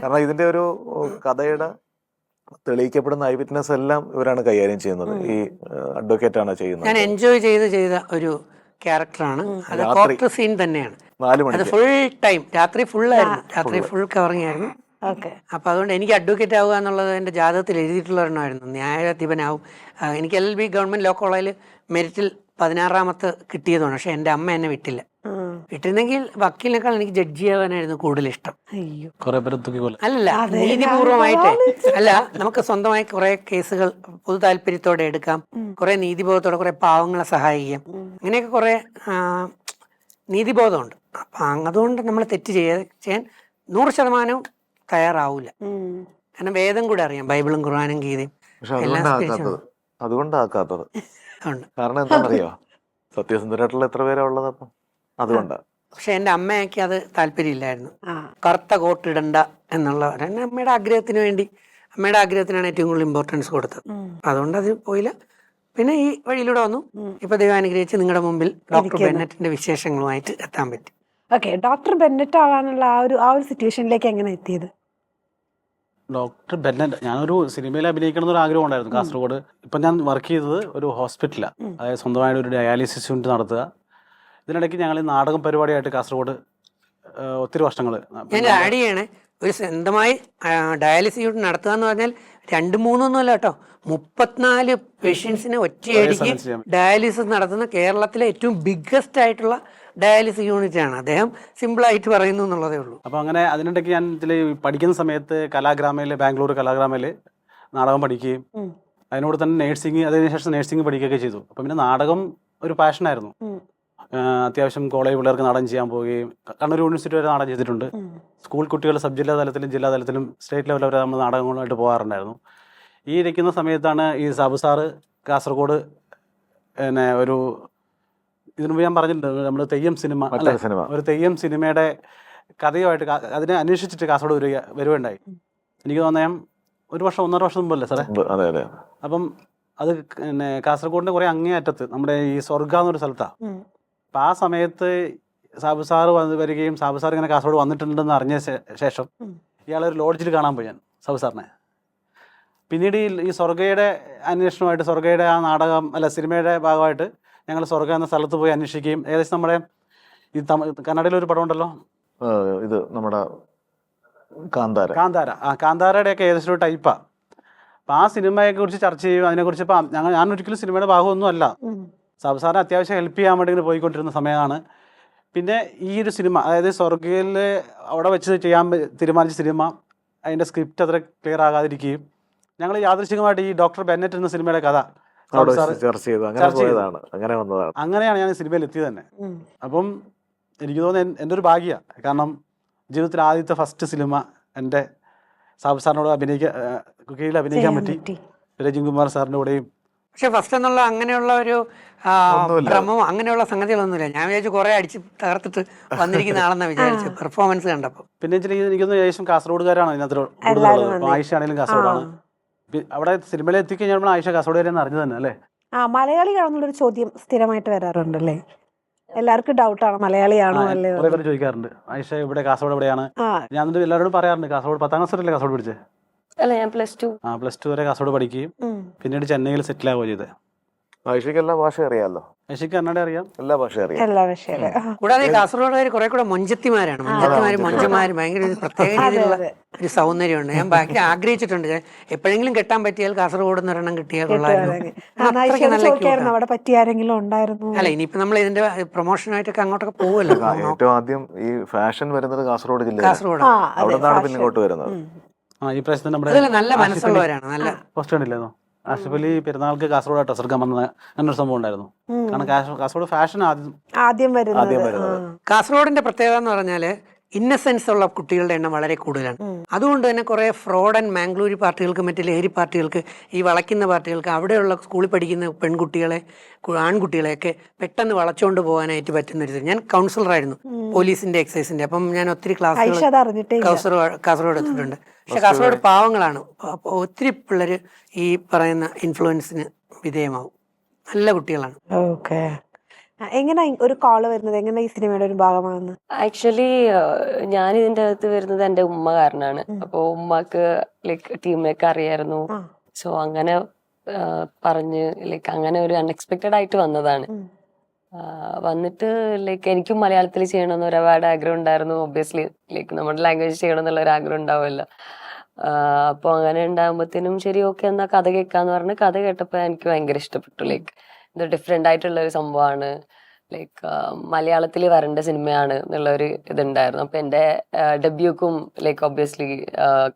കാരണം ഇതിന്റെ ഒരു കഥയുടെ തെളിയിക്കപ്പെടുന്ന ഐ വിറ്റ്നസ് എല്ലാം ഇവരാണ് കൈകാര്യം ചെയ്യുന്നത്. ഈ അഡ്വക്കേറ്റ് ആണ് ചെയ്യുന്നത്. ഞാൻ എൻജോയ് ചെയ്ത ഒരു ക്യാരക്ടറാണ് അത്. കോർട്ട് സീൻ തന്നെയാണ്. 4 മണി ഫുൾ ടൈം, രാത്രി ഫുള്ളായിരുന്നു, രാത്രി ഫുൾ കവറിങ് ആയിരുന്നു. അപ്പൊ അതുകൊണ്ട് എനിക്ക് അഡ്വക്കേറ്റ് ആവുക എന്നുള്ളത് എന്റെ ജാതകത്തിൽ എഴുതിയിട്ടുള്ള ഒരെണ്ണമായിരുന്നു. ന്യായാധിപനാവും. എനിക്ക് LLB ഗവൺമെന്റ് ലോ കോളേജിൽ മെറിറ്റിൽ 16ാമത്തെ കിട്ടിയതാണ്. പക്ഷെ എന്റെ അമ്മ എന്നെ വിട്ടില്ല. വിട്ടിരുന്നെങ്കിൽ വക്കീലിനേക്കാൾ എനിക്ക് ജഡ്ജി ആവാനായിരുന്നു കൂടുതൽ ഇഷ്ടം. അല്ല, നീതിപൂർവമായിട്ട് അല്ല, നമുക്ക് സ്വന്തമായി കുറെ കേസുകൾ പൊതു താല്പര്യത്തോടെ എടുക്കാം, കുറെ നീതിബോധത്തോടെ കുറെ പാവങ്ങളെ സഹായിക്കാം, അങ്ങനെയൊക്കെ കുറെ നീതിബോധമുണ്ട്. അപ്പൊ അതുകൊണ്ട് നമ്മൾ തെറ്റ് ചെയ്യാൻ 100% തയ്യാറാവൂല. കാരണം വേദം കൂടെ അറിയാം, ബൈബിളും ഖുർആനും ഗീതയും എല്ലാം. അതുകൊണ്ടാക്കാത്തത് കാരണം എന്താണെന്നറിയോ? സത്യസന്ധരായിട്ടുള്ള എത്ര പേരാ ഉള്ളത്? അപ്പം അതുകൊണ്ടാണ്. പക്ഷെ എന്റെ അമ്മയ്ക്ക് അത് താല്പര്യമില്ലായിരുന്നു. കറുത്ത കോട്ട് ഇടണ്ട എന്നുള്ള അമ്മയുടെ ആഗ്രഹത്തിന് വേണ്ടി, അമ്മയുടെ ആഗ്രഹത്തിനാണ് ഏറ്റവും കൂടുതൽ ഇമ്പോർട്ടൻസ് കൊടുത്തത്. അതുകൊണ്ട് അത് പോയില്ല. പിന്നെ ഈ വഴിയിലൂടെ വന്നു. ഇപ്പൊ ദൈവം അനുഗ്രഹിച്ച് നിങ്ങളുടെ മുമ്പിൽ ഡോക്ടർ ബെന്നറ്റിന്റെ വിശേഷങ്ങളുമായിട്ട് എത്താൻ പറ്റി. ഓക്കെ, ഡോക്ടർ ബെന്നറ്റ് ആവാനുള്ള ആ ഒരു സിറ്റുവേഷനിലേക്ക് എങ്ങനെ എത്തിയത്? ഡോക്ടർ ബെന്നറ്റ്, ഞാനൊരു സിനിമയിൽ അഭിനയിക്കണം എന്നൊരു ആഗ്രഹം ഉണ്ടായിരുന്നു കാസർഗോഡ്. ഇപ്പം ഞാൻ വർക്ക് ചെയ്തത് ഒരു ഹോസ്പിറ്റലാണ്, അതായത് സ്വന്തമായിട്ട് ഒരു ഡയാലിസിസ് യൂണിറ്റ് നടത്തുക. ഇതിനിടയ്ക്ക് ഞങ്ങൾ നാടകം പരിപാടിയായിട്ട് കാസർഗോഡ് ഒത്തിരി വർഷങ്ങൾ. ഞാൻ ആഡ് ചെയ്യണേ, ഒരു സ്വന്തമായി ഡയാലിസിസ് യൂണിറ്റ് നടത്തുക എന്ന് പറഞ്ഞാൽ 2-3 ഒന്നുമല്ല കേട്ടോ, 34 പേഷ്യൻസിനെ ഒറ്റയടിക്ക് ഡയാലിസിസ് നടത്തുന്ന കേരളത്തിലെ ഏറ്റവും ബിഗ്ഗസ്റ്റ് ആയിട്ടുള്ള ഡയാലിസിസ് യൂണിറ്റ് ആണ്. അദ്ദേഹം സിമ്പിളായിട്ട് പറയുന്നു എന്നുള്ളതേ ഉള്ളൂ. അപ്പോൾ അങ്ങനെ അതിനിടയ്ക്ക് ഞാൻ ഇതിൽ പഠിക്കുന്ന സമയത്ത് ബാംഗ്ലൂർ കലാഗ്രാമയിൽ നാടകം പഠിക്കുകയും അതിനോട് തന്നെ നേഴ്സിംഗ്, അതിനുശേഷം നേഴ്സിംഗ് പഠിക്കുകയൊക്കെ ചെയ്തു. അപ്പം പിന്നെ നാടകം ഒരു പാഷനായിരുന്നു. അത്യാവശ്യം കോളേജ് പിള്ളേർക്ക് നാടകം ചെയ്യാൻ പോവുകയും, കണ്ണൂർ യൂണിവേഴ്സിറ്റി വരെ നാടകം ചെയ്തിട്ടുണ്ട്. സ്കൂൾ കുട്ടികൾ സബ് ജില്ലാ തലത്തിലും ജില്ലാ തലത്തിലും സ്റ്റേറ്റ് ലെവൽ വരെ നമ്മൾ നാടകങ്ങളുമായിട്ട് പോകാറുണ്ടായിരുന്നു. ഈ ഇരിക്കുന്ന സമയത്താണ് ഈ സാബു സാറ് കാസർഗോഡ് പിന്നെ ഒരു ഇതിനു മുമ്പ് ഞാൻ പറഞ്ഞിട്ടുണ്ട്, നമ്മൾ തെയ്യം സിനിമ, ഒരു തെയ്യം സിനിമയുടെ കഥയുമായിട്ട് അതിനെ അന്വേഷിച്ചിട്ട് കാസർഗോഡ് വരുവുണ്ടായി. എനിക്ക് തോന്നാം 1 വർഷം 1.5 വർഷം മുമ്പല്ലേ സാറേ? അപ്പം അത് പിന്നെ കാസർഗോഡിന്റെ കുറെ അങ്ങേയറ്റത്ത് നമ്മുടെ ഈ സ്വർഗ എന്നൊരു സ്ഥലത്താണ്. അപ്പം ആ സമയത്ത് സാബു സാറ് വരികയും സാബു സാർ ഇങ്ങനെ കാസർഗോഡ് വന്നിട്ടുണ്ടെന്ന് അറിഞ്ഞ ശേഷം ഇയാളൊരു ലോഡ്ജിൽ കാണാൻ പോയി ഞാൻ സാബു സാറിനെ. പിന്നീട് ഈ സ്വർഗയുടെ അന്വേഷണമായിട്ട്, സ്വർഗയുടെ ആ നാടകം സിനിമയുടെ ഭാഗമായിട്ട് ഞങ്ങൾ സ്വർഗ എന്ന സ്ഥലത്ത് പോയി അന്വേഷിക്കുകയും, ഏകദേശം നമ്മുടെ ഈ കന്നഡയിലൊരു പടം ഉണ്ടല്ലോ, ഇത് നമ്മുടെ കാന്താര, കാന്താരയുടെയൊക്കെ ഏകദേശം ഒരു ടൈപ്പാണ്. അപ്പം ആ സിനിമയെ കുറിച്ച് ചർച്ച ചെയ്യും, അതിനെക്കുറിച്ച്. ഇപ്പം ഞാൻ ഒരിക്കലും സിനിമയുടെ ഭാഗമൊന്നും അല്ല, സാറിന് അത്യാവശ്യം ഹെൽപ്പ് ചെയ്യാൻ വേണ്ടി ഇങ്ങനെ പോയിക്കൊണ്ടിരുന്ന സമയമാണ്. പിന്നെ ഈ ഒരു സിനിമ, അതായത് സ്വർഗയിൽ അവിടെ വെച്ച് തീരുമാനിച്ച സിനിമ അതിൻ്റെ സ്ക്രിപ്റ്റ് അത്ര ക്ലിയർ ആകാതിരിക്കുകയും ഞങ്ങൾ യാദൃശ്ചികമായിട്ട് ഈ ഡോക്ടർ ബെന്നറ്റ് എന്ന സിനിമയുടെ കഥ ചർച്ച ചെയ്തു. അങ്ങനെ പോയതാണ്, അങ്ങനെ വന്നതാണ്. അങ്ങനെയാണ് ഞാൻ സിനിമയിൽ എത്തിയത് തന്നെ. അപ്പം എനിക്ക് തോന്നുന്നത് എൻ്റെ ഒരു ഭാഗ്യമാണ്. കാരണം ജീവിതത്തിൽ ആദ്യത്തെ ഫസ്റ്റ് സിനിമ എൻ്റെ സാബു സാറിനോട് കീഴിൽ അഭിനയിക്കാൻ പറ്റി, രജിൻ കുമാർ സാറിൻ്റെ കൂടെയും. പക്ഷെ ഫസ്റ്റ് എന്നുള്ള അങ്ങനെയുള്ള ഒരു ഭ്രമമോ അങ്ങനെയുള്ള സംഗതികളൊന്നുമില്ല. ഞാൻ വിചാരിച്ചു കുറെ അടിച്ച് തകർത്തിട്ട് വന്നിരിക്കുന്ന ആളെന്നാ വിചാരിച്ചു പെർഫോമൻസ് കണ്ടപ്പോൾ. പിന്നെ എനിക്കൊന്ന് ഏകദേശം കാസർഗോഡുകാരാണ് ഇതിനകത്ത് കൂടുതലുള്ളത്. ആയിഷ ആണെങ്കിലും കാസർഗോഡാണ്. അവിടെ സിനിമയിൽ എത്തിക്കഴിഞ്ഞാൽ നമ്മൾ ആയിഷ കാസർഗോഡുകാരെന്ന് അറിഞ്ഞു തന്നെ അല്ലേ. മലയാളിയാണെന്നുള്ളൊരു ചോദ്യം സ്ഥിരമായിട്ട് വരാറുണ്ടല്ലേ, എല്ലാവർക്കും ഡൗട്ടാണ് മലയാളിയാണോ അല്ലേ. കുറെ പേര് ചോദിക്കാറുണ്ട് ആയിഷ ഇവിടെ കാസർഗോഡ് എവിടെയാണ്. ഞാൻ എന്നിട്ട് എല്ലാവരോടും പറയാറുണ്ട് കാസർഗോഡ് 10ാം ക്ലാസ് വരെയല്ലേ കാസർഗോഡ് പഠിച്ചത്? അല്ല, ഞാൻ +2. +2 വരെ കാസർഗോഡ് പഠിക്കുകയും പിന്നീട് ചെന്നൈയിൽ സെറ്റിൽ ആവുകയും ചെയ്തത്. ആയിഷയ്ക്ക് എല്ലാ ഭാഷ അറിയാമല്ലോ. ആയിഷയ്ക്ക് കന്നഡ അറിയാം, എല്ലാ ഭാഷ അറിയാം. എല്ലാ വിഷയം. കൂടാതെ കാസർഗോഡുകാർ കുറെ കൂടെ മൊഞ്ചത്തിമാരാണ്. മൊഞ്ചന്മാരും ഭയങ്കര ഒരു പ്രത്യേക രീതിയിലുള്ള ഒരു സൗന്ദര്യമുണ്ട്. ഞാൻ ബാക്കി ആഗ്രഹിച്ചിട്ടുണ്ട് എപ്പോഴെങ്കിലും കെട്ടാൻ പറ്റിയാൽ കാസർഗോഡ് നിന്ന് ഒരെണ്ണം കിട്ടിയാൽ കൊള്ളായിരുന്നു. അവിടെ പറ്റിയ ആരെങ്കിലും ഉണ്ടായിരുന്നു? അല്ല, ഇനിയിപ്പോ നമ്മൾ ഇതിന്റെ പ്രൊമോഷനായിട്ടൊക്കെ അങ്ങോട്ടൊക്കെ പോകുമല്ലോ. ഏറ്റവും ആദ്യം ഈ ഫാഷൻ വരുന്നത് കാസർഗോഡ് ജില്ലയിൽ, കാസർഗോഡ്. അവിടെ നിന്നാണ് പിന്നെ ഇങ്ങോട്ട് വരുന്നത്. ഈ പ്രശ്നം നമ്മുടെ നല്ല മനസ്സുള്ളവരാണ്. നല്ല പോസ്റ്റ് കണ്ടില്ലായിരുന്നു ആസിഫ് അലി പെരുന്നാൾക്ക് കാസർഗോഡ് ഡ്രസ് എടുക്കാൻ വന്ന എന്നൊരു സംഭവം ഉണ്ടായിരുന്നു. കാരണം കാസർഗോഡ് ഫാഷൻ ആദ്യം വരുന്നത്. കാസർഗോഡിന്റെ പ്രത്യേകത എന്ന് പറഞ്ഞാല് ഇന്നസെൻസ് ഉള്ള കുട്ടികളുടെ എണ്ണം വളരെ കൂടുതലാണ്. അതുകൊണ്ട് തന്നെ കുറെ ഫ്രോഡ് ആൻഡ് മാംഗ്ലൂരി പാർട്ടികൾക്ക്, മറ്റു ലഹരി പാർട്ടികൾക്ക്, ഈ വളയ്ക്കുന്ന പാർട്ടികൾക്ക് അവിടെയുള്ള സ്കൂളിൽ പഠിക്കുന്ന പെൺകുട്ടികളെ, ആൺകുട്ടികളെയൊക്കെ പെട്ടെന്ന് വളച്ചുകൊണ്ട് പോകാനായിട്ട് പറ്റുന്നൊരു. ഞാൻ കൗൺസിലറായിരുന്നു പോലീസിന്റെ എക്സൈസിന്റെ. അപ്പം ഞാൻ ഒത്തിരി ക്ലാസ്സുകൾ കാസർഗോഡ് എത്തിയിട്ടുണ്ട്. പക്ഷെ കാസർഗോഡ് പാവങ്ങളാണ്. അപ്പോൾ ഒത്തിരി പിള്ളേർ ഈ പറയുന്ന ഇൻഫ്ലുവൻസിന് വിധേയമാവും. നല്ല കുട്ടികളാണ്. ഓക്കെ, എങ്ങനെ ഒരു കോള് വരുന്നത്, എങ്ങനെ ഈ സിനിമയുടെ ഒരു ഭാഗമാകുന്നത്? ആക്ച്വലി ഞാൻ ഇതിന്റെ അകത്ത് വരുന്നത് എൻ്റെ ഉമ്മ കാരനാണ്. അപ്പോൾ ഉമ്മക്ക് ടീമിലേക്ക് അറിയായിരുന്നു. സോ അങ്ങനെ പറഞ്ഞ് അങ്ങനെ ഒരു അൺഎക്സ്പെക്റ്റഡ് ആയിട്ട് വന്നതാണ്. വന്നിട്ട് എനിക്കും മലയാളത്തിൽ ചെയ്യണമെന്ന് ഒരുപാട് ആഗ്രഹം ഉണ്ടായിരുന്നു. ഒബ്വിയസ്ലി നമ്മുടെ ലാംഗ്വേജ് ചെയ്യണം എന്നുള്ള ഒരു ആഗ്രഹം ഉണ്ടാവുമല്ലോ. അപ്പോൾ അങ്ങനെ ഉണ്ടാകുമ്പോഴത്തേനും ശരി, ഓക്കെ എന്നാ കഥ കേൾക്കാന്ന് പറഞ്ഞ് കഥ കേട്ടപ്പോൾ എനിക്ക് ഭയങ്കര ഇഷ്ടപ്പെട്ടു. ഇത് ഡിഫറെന്റ് ആയിട്ടുള്ള ഒരു സംഭവമാണ്. മലയാളത്തിൽ വരേണ്ട സിനിമയാണ് എന്നുള്ളൊരു ഇതുണ്ടായിരുന്നു. അപ്പൊ എന്റെ ഡെബ്യൂക്കും ഒബ്വിയസ്ലി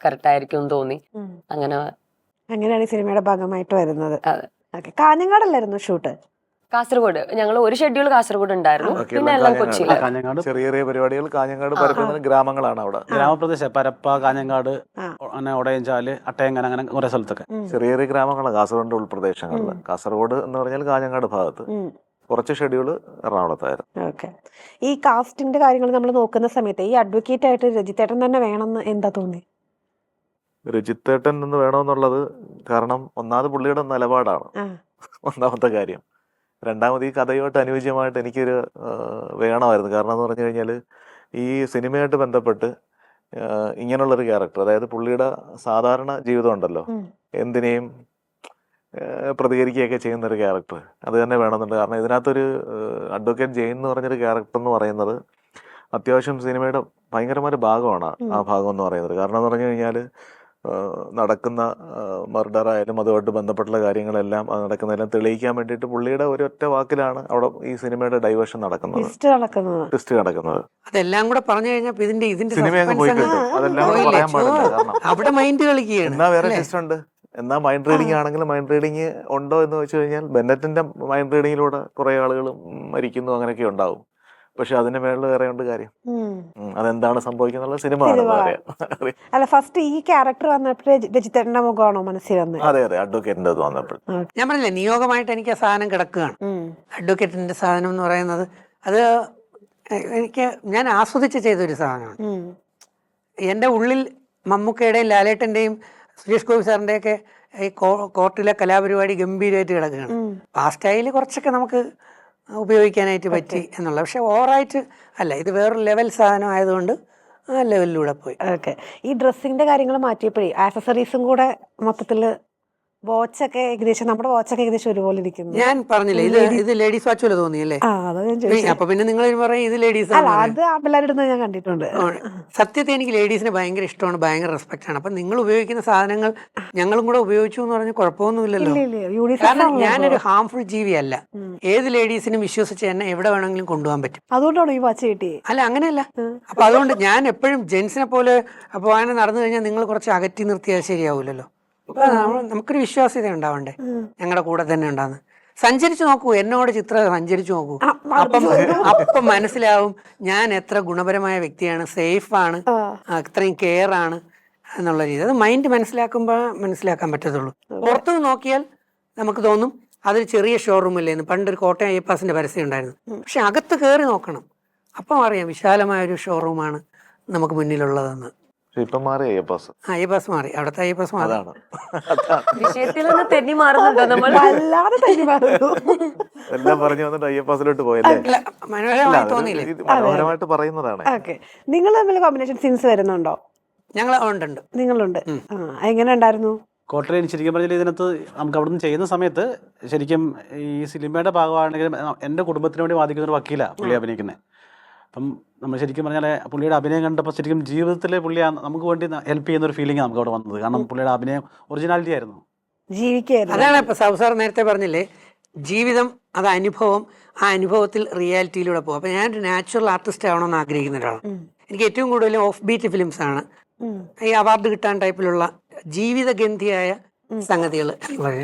കറക്റ്റ് ആയിരിക്കും തോന്നി. അങ്ങനെയാണ് ഈ സിനിമയുടെ ഭാഗമായിട്ട് വരുന്നത്. കാഞ്ഞങ്ങാടല്ലായിരുന്നു ഷൂട്ട്? കാസർഗോഡ്. ഞങ്ങൾ ഒരു ഷെഡ്യൂൾ കാസർഗോഡ് ഉണ്ടായിരുന്നു, പിന്നെ എല്ലാം കൊച്ചിയിലാണ്. ചെറിയ ചെറിയ പരിപാടികൾ കാഞ്ഞങ്ങാട്, പരപ്പ ഗ്രാമങ്ങളാണ് അവിടെ. ഗ്രാമപ്രദേശം പരപ്പ, കാഞ്ഞങ്ങാട്, ഒടയഞ്ചാല്, അട്ടയങ്കൻ, അങ്ങനെ കുറെ സ്ഥലത്തൊക്കെ ചെറിയ ചെറിയ ഗ്രാമങ്ങളാണ് കാസർഗോഡിന്റെ ഉൾപ്രദേശങ്ങളിൽ. കാസർഗോഡ് എന്ന് പറഞ്ഞാൽ കാഞ്ഞങ്ങാട് ഭാഗത്ത്, കുറച്ച് ഷെഡ്യൂള് എറണാകുളത്തായിരുന്നു. ഓക്കെ, ഈ കാസ്റ്റിന്റെ കാര്യങ്ങൾ നമ്മൾ നോക്കുന്ന സമയത്ത് ഈ അഡ്വക്കേറ്റ് ആയിട്ട് രജിത്തേട്ടൻ തന്നെ വേണമെന്ന് എന്താ തോന്നി? രജിത്തേട്ടൻ എന്ന് വേണമെന്നുള്ളത് കാരണം ഒന്നാമത് പുള്ളിയുടെ നിലപാടാണ് ഒന്നാമത്തെ കാര്യം. രണ്ടാമത് ഈ കഥയുമായിട്ട് അനുയോജ്യമായിട്ട് എനിക്കൊരു വേണമായിരുന്നു. കാരണം എന്ന് പറഞ്ഞു കഴിഞ്ഞാൽ ഈ സിനിമയായിട്ട് ബന്ധപ്പെട്ട് ഇങ്ങനെയുള്ളൊരു ക്യാരക്ടർ, അതായത് പുള്ളിയുടെ സാധാരണ ജീവിതം ഉണ്ടല്ലോ, എന്തിനേയും പ്രതികരിക്കുകയൊക്കെ ചെയ്യുന്നൊരു ക്യാരക്ടർ, അത് തന്നെ വേണമെന്നുണ്ട്. കാരണം ഇതിനകത്തൊരു അഡ്വക്കേറ്റ് ജെയിൻ എന്ന് പറഞ്ഞൊരു ക്യാരക്ടർ എന്ന് പറയുന്നത് അത്യാവശ്യം സിനിമയുടെ ഭയങ്കരമായ ഭാഗമാണ് ആ ഭാഗം എന്ന് പറയുന്നത്. കാരണം എന്ന് പറഞ്ഞു കഴിഞ്ഞാൽ നടക്കുന്ന മർഡർ ആയാലും അതുമായിട്ട് ബന്ധപ്പെട്ടുള്ള കാര്യങ്ങളെല്ലാം നടക്കുന്നതെല്ലാം തെളിയിക്കാൻ വേണ്ടിയിട്ട് പുള്ളിയുടെ ഒരൊറ്റ വാക്കിലാണ് അവിടെ ഈ സിനിമയുടെ ഡൈവേർഷൻ നടക്കുന്നത്, ട്വിസ്റ്റ് നടക്കുന്നത്. അതെല്ലാം കൂടെ പറഞ്ഞു കഴിഞ്ഞാൽ ഇതിന്റെ സിനിമയൊക്കെ പോയി കിട്ടും. അതെല്ലാം കൂടെ പറയാൻ പാടില്ല. കാരണം അവിടെ മൈൻഡ് കളിക്കുകയാണ്. എന്നാ വേറെ ട്വിസ്റ്റ് ഉണ്ട്. എന്നാൽ മൈൻഡ് റീഡിങ് ആണെങ്കിലും മൈൻഡ് റീഡിങ് ഉണ്ടോ എന്ന് വെച്ച് കഴിഞ്ഞാൽ ബെന്നറ്റിന്റെ മൈൻഡ് റീഡിങ്ങിലൂടെ കുറെ ആളുകൾ മരിക്കുന്നു, അങ്ങനെയൊക്കെ ഉണ്ടാവും. പക്ഷെ അതിന് മേളിൽ വേറെ ഉണ്ട് കാര്യം. അതെന്താണ് സംഭവിക്കുന്ന സിനിമ അല്ല, ഫസ്റ്റ് ഈ ക്യാരക്ടർ വന്നപ്പോൾ രജിത്തേട്ടന്റെ മുഖമാണോ മനസ്സിൽ വന്നത്? അതെ അതെ, അഡ്വക്കേറ്റിന്റെ വന്നപ്പോൾ ഞാൻ പറഞ്ഞില്ലേ, നിയോഗമായിട്ട് എനിക്ക് ആ സാധനം കിടക്കുകയാണ്. അഡ്വക്കേറ്റിന്റെ സാധനം എന്ന് പറയുന്നത് അത് ഞാൻ ആസ്വദിച്ച് ചെയ്തൊരു സാധനമാണ്. എൻ്റെ ഉള്ളിൽ മമ്മൂക്കയുടെയും ലാലേട്ടന്റെയും സുരേഷ് ഗോപി സാറിന്റെയൊക്കെ ഈ കോർട്ടിലെ കലാപരിപാടി ഗംഭീരമായിട്ട് കിടക്കുകയാണ്. ആ സ്റ്റൈല് കുറച്ചൊക്കെ നമുക്ക് ഉപയോഗിക്കാനായിട്ട് പറ്റി എന്നുള്ള. പക്ഷെ ഓവറായിട്ട് അല്ല, ഇത് വേറൊരു ലെവൽ സാധനം ആയതുകൊണ്ട് ആ ലെവലിലൂടെ പോയി. ഓക്കെ, ഈ ഡ്രസ്സിന്റെ കാര്യങ്ങൾ മാറ്റിയപ്പോഴേ ആക്സസറീസും കൂടെ മൊത്തത്തില് വാച്ചൊക്കെ ഏകദേശം നമ്മുടെ വാച്ചൊക്കെ ഏകദേശം ഒരുപോലെ ഇരിക്കുന്നു. ഞാൻ പറഞ്ഞില്ലേ ഇത് ലേഡീസ് വാച്ച് പോലെ തോന്നിയല്ലേ? ആ അതാ ഞാൻ ചോദിച്ചത്. അപ്പൊ പിന്നെ നിങ്ങൾ പറയും ഇത് ലേഡീസ് അല്ല അത് ആ പിള്ളേരുടെ ഞാൻ കണ്ടിട്ടുണ്ട്. സത്യത്തെ എനിക്ക് ലേഡീസിനെ ഭയങ്കര ഇഷ്ടമാണ്, ഭയങ്കര റെസ്പെക്ട് ആണ്. അപ്പൊ നിങ്ങൾ ഉപയോഗിക്കുന്ന സാധനങ്ങൾ ഞങ്ങളും കൂടെ ഉപയോഗിച്ചു എന്ന് പറഞ്ഞാൽ കുഴപ്പമൊന്നുമില്ലല്ലോ. കാരണം ഞാനൊരു ഹാംഫുൾ ജീവിയല്ല. ഏത് ലേഡീസിനും വിശ്വസിച്ച് എന്നെ എവിടെ വേണമെങ്കിലും കൊണ്ടുപോകാൻ പറ്റും. അതുകൊണ്ടാണ് ഈ വാച്ച് കിട്ടി. അല്ല അങ്ങനെയല്ല. അപ്പൊ അതുകൊണ്ട് ഞാൻ എപ്പോഴും ജെൻസിനെ പോലെ അപ്പൊ അങ്ങനെ നടന്നു കഴിഞ്ഞാൽ നിങ്ങൾ കുറച്ച് അകറ്റി നിർത്തിയാൽ ശരിയാവൂലല്ലോ. അപ്പൊ നമുക്കൊരു വിശ്വാസ്യത ഉണ്ടാവണ്ടേ ഞങ്ങളുടെ കൂടെ തന്നെ ഉണ്ടാകുന്ന. സഞ്ചരിച്ചു നോക്കൂ, എന്നോട് ചിത്ര സഞ്ചരിച്ചു നോക്കൂ. അപ്പം മനസ്സിലാവും ഞാൻ എത്ര ഗുണപരമായ വ്യക്തിയാണ്, സേഫാണ്, അത്രയും കെയർ ആണ് എന്നുള്ള രീതി. അത് മൈൻഡ് മനസ്സിലാക്കാൻ പറ്റത്തുള്ളൂ. പുറത്തുനിന്ന് നോക്കിയാൽ നമുക്ക് തോന്നും അതൊരു ചെറിയ ഷോറൂമില്ലേന്ന്. പണ്ടൊരു കോട്ടയം അയ്യപ്പാസിന്റെ പരസ്യം ഉണ്ടായിരുന്നു. പക്ഷെ അകത്ത് കയറി നോക്കണം, അപ്പം അറിയാം വിശാലമായൊരു ഷോറൂമാണ് നമുക്ക് മുന്നിലുള്ളതെന്ന്. ഇപ്പം മാറി അയ്യപ്പാസ് മാറി, അവിടുത്തെ അയ്യപ്പാസ് മാറി. വിഷയത്തിൽ നിന്ന് തെന്നി മാറുന്നുണ്ടോ നമ്മൾ? വല്ലാതെ തന്നെ മാറുന്നു. എല്ലാം പറഞ്ഞു വന്നിട്ട് അയ്യപ്പാസിലോട്ട് പോയല്ലേ? അല്ല, മനോഹരമായി തോന്നിയില്ലേ? മനോഹരമായിട്ട് പറയുന്നതാണ്. ഓക്കെ, നിങ്ങൾ തമ്മിൽ കോമ്പിനേഷൻ സീൻസ് വരുന്നുണ്ടോ? ഞങ്ങൾ ഉണ്ട്. നിങ്ങളുണ്ട്. എങ്ങനെ ഉണ്ടായിരുന്നു? കോട്ടയം ശരിക്കും പറഞ്ഞാൽ ഇതിനകത്ത് നമുക്ക് അവിടെ നിന്ന് ചെയ്യുന്ന സമയത്ത് ശരിക്കും ഈ സിനിമയുടെ ഭാഗമാണെങ്കിൽ എൻ്റെ കുടുംബത്തിന് വേണ്ടി വാദിക്കുന്ന ഒരു വക്കീലാണ് പുള്ളി അഭിനയിക്കുന്നത്. അപ്പം നമ്മൾ ശരിക്കും പറഞ്ഞാൽ പുള്ളിയുടെ അഭിനയം കണ്ടപ്പോൾ ശരിക്കും ജീവിതത്തിലെ പുള്ളി നമുക്ക് വേണ്ടി ഹെൽപ്പ് ചെയ്യുന്ന ഒരു ഫീലിംഗ് നമുക്ക് അവിടെ വന്നത്. കാരണം പുള്ളിയുടെ അഭിനയം ഒറിജിനാലിറ്റി ആയിരുന്നു, ജീവിക്കായിരുന്നു. അതാണ് ഇപ്പൊ സാബു സാർ നേരത്തെ പറഞ്ഞില്ലേ, ജീവിതം അത് അനുഭവം, ആ അനുഭവത്തിൽ റിയാലിറ്റിയിലൂടെ പോകും. അപ്പൊ ഞാനൊരു നാച്ചുറൽ ആർട്ടിസ്റ്റ് ആവണമെന്ന് ആഗ്രഹിക്കുന്ന ഒരാളാണ്. എനിക്ക് ഏറ്റവും കൂടുതൽ ഓഫ് ബീറ്റ് ഫിലിംസ് ആണ്, ഈ അവാർഡ് കിട്ടാൻ ടൈപ്പിലുള്ള ജീവിതഗന്ധിയായ സംഗതികൾ.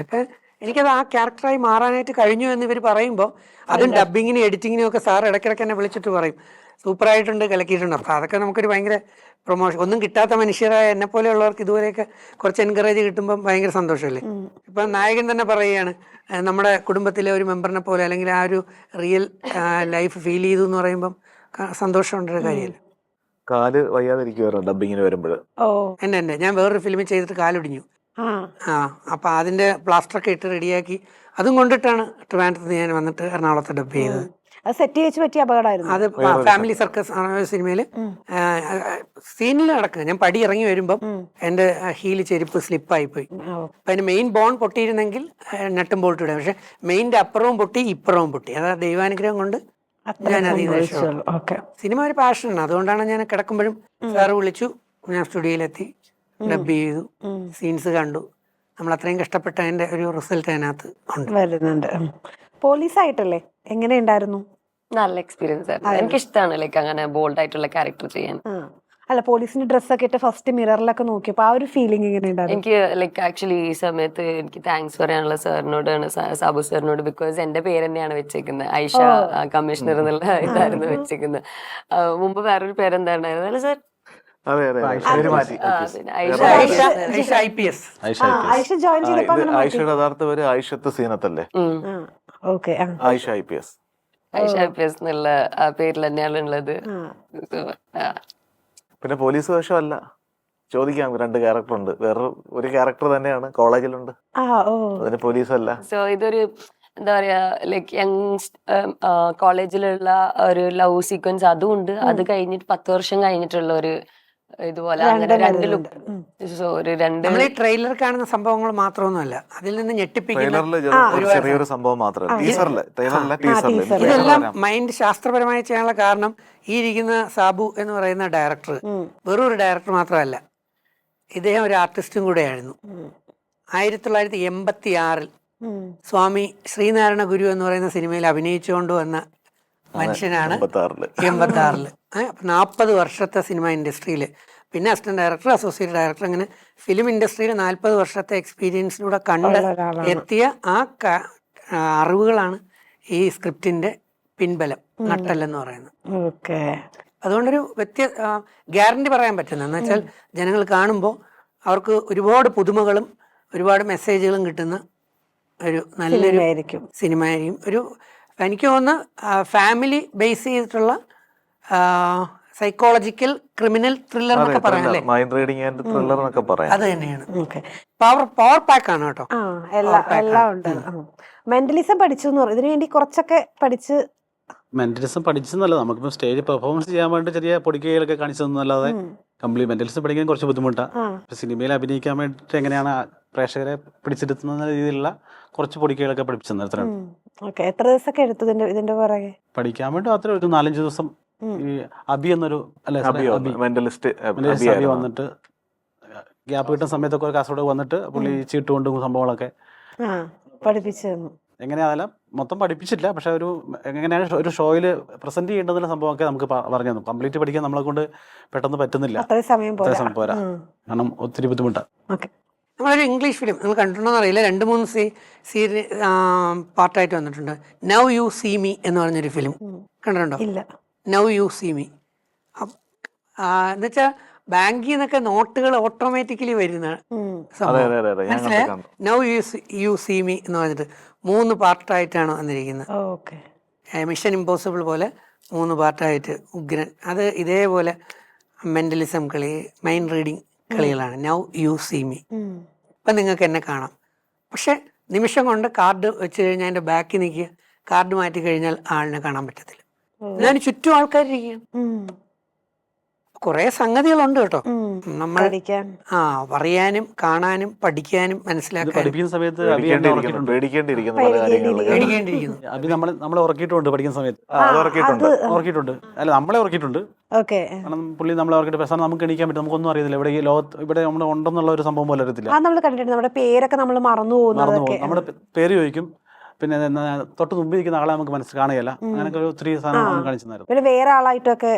അപ്പൊ എനിക്കത് ആ ക്യാരക്ടറായി മാറാനായിട്ട് കഴിഞ്ഞു എന്ന് ഇവർ പറയുമ്പോൾ, അതും ഡബിങ്ങിനും എഡിറ്റിങ്ങിനും ഒക്കെ സാർ ഇടയ്ക്കിടയ്ക്ക് എന്നെ വിളിച്ചിട്ട് പറയും സൂപ്പറായിട്ടുണ്ട്, കലക്കിയിട്ടുണ്ട്. അപ്പൊ അതൊക്കെ നമുക്കൊരു ഭയങ്കര പ്രൊമോഷൻ. ഒന്നും കിട്ടാത്ത മനുഷ്യരായ എന്നെ പോലെയുള്ളവർക്ക് ഇതുവരെയൊക്കെ കുറച്ച് എൻകറേജ് കിട്ടുമ്പോൾ ഭയങ്കര സന്തോഷമല്ലേ. ഇപ്പൊ നായകൻ തന്നെ പറയുകയാണ് നമ്മുടെ കുടുംബത്തിലെ ഒരു മെമ്പറിനെ പോലെ, അല്ലെങ്കിൽ ആ ഒരു റിയൽ ലൈഫ് ഫീൽ ചെയ്തു എന്ന് പറയുമ്പം സന്തോഷമുണ്ടൊരു കാര്യമല്ലേ. കാല് വയ്യാതിരിക്കുവായിരുന്നു ഡബിങ്ങിന് വരുമ്പോൾ. എന്നെ ഞാൻ വേറൊരു ഫിലിമിൽ ചെയ്തിട്ട് കാലൊടിഞ്ഞു. അപ്പൊ അതിന്റെ പ്ലാസ്റ്ററൊക്കെ ഇട്ട് റെഡിയാക്കി അതും കൊണ്ടിട്ടാണ് ട്രിവാൻഡ്രത്ത് ഞാൻ വന്നിട്ട് എറണാകുളത്ത് ഡബ് ചെയ്തത്. സെറ്റ് വെച്ച് പറ്റിയ അപകടമായിരുന്നു അത്. ഫാമിലി സർക്കസ് സിനിമയില് സീനിൽ നടക്കുക. ഞാൻ പടി ഇറങ്ങി വരുമ്പം എന്റെ ഹീല് ചെരുപ്പ് സ്ലിപ്പായി പോയി. അപ്പൊ അതിന് മെയിൻ ബോൺ പൊട്ടിയിരുന്നെങ്കിൽ നെട്ടും ബോൾട്ട് ഇടാം. പക്ഷെ മെയിൻ്റെ അപ്പുറവും പൊട്ടി ഇപ്പുറവും പൊട്ടി. അതാ ദൈവാനുഗ്രഹം കൊണ്ട് ഞാൻ സിനിമ ഒരു പാഷനാണ്. അതുകൊണ്ടാണ് ഞാൻ കിടക്കുമ്പോഴും സാറ് വിളിച്ചു, ഞാൻ സ്റ്റുഡിയോയിലെത്തി, ഡബ് ചെയ്തു, സീൻസ് കണ്ടു. നമ്മൾ അത്രയും കഷ്ടപ്പെട്ട അതിന്റെ ഒരു റിസൾട്ട് അതിനകത്ത് വരുന്നുണ്ട്. പോലീസായിട്ടല്ലേ, എങ്ങനെയുണ്ടായിരുന്നു? നല്ല എക്സ്പീരിയൻസ് ആയിരുന്നു. എനിക്കിഷ്ടമാണ് ലൈക്ക് അങ്ങനെ ബോൾഡ് ആയിട്ടുള്ള ക്യാരക്ടർ ചെയ്യാൻ. അല്ല, പോലീസിന്റെ ഡ്രസ്സൊക്കെ ഇട്ട് ഫസ്റ്റ് മിററിലൊക്കെ നോക്കിയപ്പോ ആ ഒരു ഫീലിംഗ് എങ്ങനെയുണ്ടായിരുന്നു? എനിക്ക് ലൈക്ക് ആക്ച്വലി ഈ സമയത്ത് എനിക്ക് താങ്ക്സ് പറയാനുള്ള സാറിനോടാണ്, സാബു സാറിനോട്. ബിക്കോസ് എന്റെ പേര് തന്നെയാണ് വെച്ചേക്കുന്നത്, ഐഷ കമ്മീഷണർ എന്നുള്ള ഇതായിരുന്നു വെച്ചേക്കുന്നത്. മുമ്പ് വേറൊരു പേരെന്താണ്ടായിരുന്നു അല്ലേ സാർ? ഐഷയുടെ യഥാർത്ഥ പേര് ഐഷത്ത് സീനത്തല്ലേ? ഐഷ IPS. ഐഷ IPS എന്നുള്ള ആ പേരിൽ തന്നെയാണ് ഉള്ളത്. പിന്നെ പോലീസ് വേഷമല്ല, ചോദിക്കാം. 2 ക്യാരക്ടർ ഉണ്ട്. വേറെ ഒരു ക്യാരക്ടർ തന്നെയാണ് കോളേജിലുണ്ട്, അതിന് പോലീസല്ല. സോ ഇതൊരു എന്താ പറയാ ലൈക്ക് യങ് കോളേജിലുള്ള ഒരു ലവ് സീക്വൻസ് അതും ഉണ്ട്. അത് കഴിഞ്ഞിട്ട് 10 വർഷം കഴിഞ്ഞിട്ടുള്ള ഒരു ഇതുപോലെ അങ്ങനെ 2 ലുക്ക്. സോ ഒരു 2 നമ്മൾ ഈ ട്രെയിലർ കാണുന്ന സംഭവങ്ങൾ മാത്രമൊന്നുമല്ല, അതിൽ നിന്ന് ഞെട്ടിപ്പിക്കുന്ന ചെറിയൊരു സംഭവം മാത്രമല്ല. ഇതെല്ലാം മൈൻഡ് ശാസ്ത്രപരമായി ചെയ്യാനുള്ള കാരണം ഈ ഇരിക്കുന്ന സാബു എന്ന് പറയുന്ന ഡയറക്ടർ വെറും ഒരു ഡയറക്ടർ മാത്രമല്ല, ഇദ്ദേഹം ഒരു ആർട്ടിസ്റ്റും കൂടെയായിരുന്നു. 1986 സ്വാമി ശ്രീനാരായണ ഗുരു എന്ന് പറയുന്ന സിനിമയിൽ അഭിനയിച്ചുകൊണ്ട് വന്ന മനുഷ്യനാണ്. 86 40 വർഷത്തെ സിനിമ ഇൻഡസ്ട്രിയിൽ, പിന്നെ അസിസ്റ്റന്റ് ഡയറക്ടർ, അസോസിയേറ്റ് ഡയറക്ടർ, അങ്ങനെ ഫിലിം ഇൻഡസ്ട്രിയിൽ 40 വർഷത്തെ എക്സ്പീരിയൻസിലൂടെ കണ്ട് എത്തിയ ആ അറിവുകളാണ് ഈ സ്ക്രിപ്റ്റിന്റെ പിൻബലം, നട്ടെല്ലെന്ന് പറയുന്നത്. അതുകൊണ്ടൊരു ഗ്യാരണ്ടി പറയാൻ പറ്റുന്നത് എന്ന് വെച്ചാൽ, ജനങ്ങൾ കാണുമ്പോൾ അവർക്ക് ഒരുപാട് പുതുമകളും ഒരുപാട് മെസ്സേജുകളും കിട്ടുന്ന ഒരു നല്ലൊരു സിനിമയായിരിക്കും. ഒരു എനിക്ക് തോന്നുന്നു ഫാമിലി ബേസ് ചെയ്തിട്ടുള്ള സൈക്കോളജിക്കൽ ക്രിമിനൽ ത്രില്ലർ എന്നൊക്കെ പറയാം അല്ലേ? മൈൻഡ് റീഡിംഗ് ആൻഡ് ത്രില്ലർ എന്നൊക്കെ പറയാം. അത് തന്നെയാണ്. പവർ പാക്ക് ആണ് കേട്ടോ. എല്ലാം ഉണ്ട്. മെന്റലിസം പഠിച്ചു എന്ന് പറയും. ഇതിനു വേണ്ടി കുറച്ചൊക്കെ പഠിച്ച്. മെന്റലിസം പഠിച്ചെന്നല്ല, നമുക്കിപ്പോൾ സ്റ്റേജ് പെർഫോമൻസ് ചെയ്യാൻ വേണ്ടി ചെറിയ പൊടിക്കൈകളൊക്കെ കാണിച്ചതെന്നല്ലാതെ കംപ്ലീറ്റ് മെന്റലിസം പഠിക്കാൻ കുറച്ച് ബുദ്ധിമുട്ടാണ്. സിനിമയിൽ അഭിനയിക്കാൻ വേണ്ടിയിട്ട് എങ്ങനെയാണ് പ്രേക്ഷകരെ പിടിച്ചിരുത്തുന്ന രീതിയിലുള്ള കുറച്ച് പൊടിക്കൈകളൊക്കെ പഠിപ്പിച്ചു തന്നെ അത്രയാണ്. ഓക്കെ. എത്ര ദിവസമൊക്കെ എടുത്തു ഇതിന്റെ പുറകെ പഠിക്കാൻ വേണ്ടി അത്ര ഒരു 4-5 ദിവസം. ഈ അബി എന്നൊരു മെന്റലിസ്റ്റ് അബി വന്നിട്ട് ഗ്യാപ്പ് കിട്ടുന്ന സമയത്തൊക്കെ കാസർഗോഡ് വന്നിട്ട് പുള്ളി ചീട്ട് കൊണ്ടും സംഭവങ്ങളൊക്കെ പഠിപ്പിച്ചു തന്നു. എങ്ങനെയാണെല്ലാം മൊത്തം പഠിപ്പിച്ചില്ല, പക്ഷെ എങ്ങനെയാണ് ഒരു ഷോയിൽ പ്രസന്റ് ചെയ്യേണ്ടതിന്റെ സംഭവമൊക്കെ നമുക്ക് പറഞ്ഞു തന്നു. കംപ്ലീറ്റ് പഠിക്കാൻ നമ്മളെ കൊണ്ട് പെട്ടെന്ന് പറ്റുന്നില്ല, അത്രയും സമയം പോരാ, കാരണം ഒത്തിരി ബുദ്ധിമുട്ടാണ്. നമ്മളൊരു ഇംഗ്ലീഷ് ഫിലിം നിങ്ങൾ കണ്ടിട്ടുണ്ടോന്ന് അറിയില്ല, 2-3 പാർട്ടായിട്ട് വന്നിട്ടുണ്ട്. നൗ യു സീ മീ എന്ന് പറഞ്ഞൊരു ഫിലിം കണ്ടിട്ടുണ്ടോ? ഇല്ല. നൗ യു സീ മീ എന്നുവെച്ചാൽ ബാങ്കിൽ നിന്നൊക്കെ നോട്ടുകൾ ഓട്ടോമാറ്റിക്കലി വരുന്ന സംഭവം. മനസ്സിലായ? നൗ യു സീ മീ എന്ന് പറഞ്ഞിട്ട് 3 പാർട്ടായിട്ടാണ് വന്നിരിക്കുന്നത്. മിഷൻ ഇമ്പോസിബിൾ പോലെ 3 പാർട്ടായിട്ട് ഉഗ്രൻ. അത് ഇതേപോലെ മെന്റലിസം കളി, മൈൻഡ് റീഡിങ് കളികളാണ്. Now you see me. ഇപ്പം നിങ്ങൾക്ക് എന്നെ കാണാം, പക്ഷെ നിമിഷം കൊണ്ട് കാർഡ് വെച്ച് കഴിഞ്ഞാൽ എൻ്റെ ബാക്കിൽ നിൽക്കുക, കാർഡ് മാറ്റി കഴിഞ്ഞാൽ ആളിനെ കാണാൻ പറ്റത്തില്ല. ഞാൻ ചുറ്റും ആൾക്കാരിരിക്കുകയാണ്. കുറെ സംഗതികളുണ്ട് കേട്ടോ നമ്മൾ പറയാനും കാണാനും പഠിക്കാനും മനസ്സിലാക്കാനും. പഠിപ്പിക്കുന്ന സമയത്ത് പേടിക്കേണ്ടിയിരിക്കുന്നു പല കാര്യങ്ങളും. അബി നമ്മളെ ഉറക്കിയിട്ടുണ്ട് പഠിക്കുന്ന സമയത്ത്, ഉറക്കിയിട്ടുണ്ട്. അല്ല, നമ്മളെ ഉറക്കിയിട്ടുണ്ട്. കാരണം പുള്ളി നമ്മളെ ഉറക്കിയിട്ട് പെട്ടെന്ന് നമുക്ക് എണീക്കാൻ പറ്റും. നമുക്കൊന്നും അറിയത്തില്ല ഇവിടെ ഈ ലോകത്ത് ഇവിടെ നമ്മൾ ഉണ്ടെന്നുള്ള ഒരു സംഭവം പോലെ അറിയത്തില്ല. നമ്മുടെ പേരൊക്കെ നമ്മൾ മറന്നു പോകും. നമ്മുടെ പേര് ചോദിക്കും, പിന്നെ തൊട്ട് മുമ്പിൽ ഇരിക്കുന്ന ആളെ നമുക്ക് കാണുകയല്ല. അങ്ങനെയൊക്കെ ഒത്തിരി സാധനം കാണിച്ചിരുന്നു. പിന്നെ വേറെ ആളായിട്ടൊക്കെ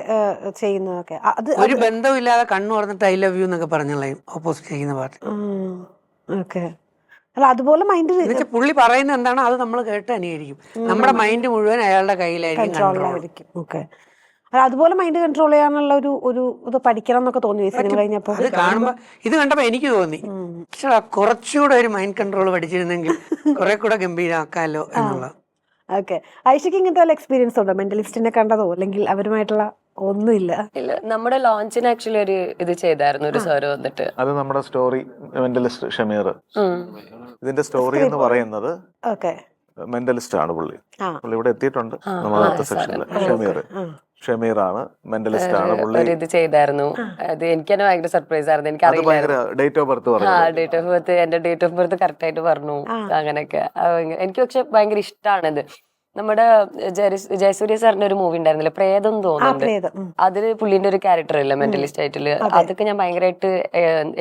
ചെയ്യുന്നതൊക്കെ ഒരു ബന്ധമില്ലാതെ കണ്ണു പറഞ്ഞിട്ട് ഐ ലവ് യു എന്നൊക്കെ പറഞ്ഞുള്ള ഓപ്പോസിറ്റ് ചെയ്യുന്ന പാർട്ടി. അല്ല, അതുപോലെ മൈൻഡ് പുള്ളി പറയുന്നത് എന്താണോ അത് നമ്മൾ കേട്ട് അനുകരിക്കും. നമ്മുടെ മൈൻഡ് മുഴുവൻ അയാളുടെ കയ്യിലായിരിക്കും. ഓക്കെ. അതുപോലെ മൈൻഡ് കൺട്രോൾ ചെയ്യാനുള്ള ഒരു ഇത് പഠിക്കണം എന്നൊക്കെ തോന്നി സിനിമ കഴിഞ്ഞപ്പോ. ഇത് കണ്ടപ്പോ എനിക്ക് തോന്നി കുറച്ചുകൂടെ ഒരു മൈൻഡ് കൺട്രോൾ പഠിച്ചിരുന്നെങ്കിൽ കുറെ കൂടെ ഗംഭീരമാക്കാലോ എന്നുള്ള. ഓക്കെ. ഐഷയ്ക്ക് ഇങ്ങനത്തെ വല്ല എക്സ്പീരിയൻസ് ഉണ്ടോ? മെന്റലിസ്റ്റിനെ കണ്ടതോ അല്ലെങ്കിൽ അവരുമായിട്ടുള്ള ഒന്നുമില്ല? ഇല്ല, നമ്മുടെ ലോഞ്ചിന് ആക്ച്വലി ഒരു ഇത് ചെയ്തായിരുന്നു, ഒരു സാറ് വന്നിട്ട്. അത് നമ്മുടെ സ്റ്റോറി മെന്റലിസ്റ്റ് ഷമീർ. ഇതിന്റെ സ്റ്റോറി എന്ന് പറയുന്നത് മെന്റലിസ്റ്റ് ആണ് പുള്ളി. പുള്ളി ഇവിടെ എത്തിയിട്ടുണ്ട് നമ്മുടെ സെക്ഷനിൽ. ഷമീറാണ്, മെന്റലിസ്റ്റ് ആണ് പുള്ളി. ഇത് ചെയ്തായിരുന്നു. അത് എനിക്ക് തന്നെ ഭയങ്കര സർപ്രൈസ് ആയിരുന്നു. എനിക്ക് അറിയില്ല date of birth date of birth എന്റെ ഡേറ്റ് ഓഫ് ബർത്ത് കറക്റ്റ് ആയിട്ട് പറഞ്ഞു. അങ്ങനെയൊക്കെ എനിക്ക് പക്ഷെ ഭയങ്കര ഇഷ്ടമാണിത്. നമ്മുടെ ജയസൂര്യ സാറിന്റെ ഒരു മൂവി ഉണ്ടായിരുന്നില്ല, പ്രേതം തോന്നുന്നുണ്ട്. അതില് പുള്ളിന്റെ ഒരു ക്യാരക്ടർ ഇല്ല മെന്റലിസ്റ്റ് ആയിട്ടുള്ള, അതൊക്കെ ഞാൻ ഭയങ്കരമായിട്ട്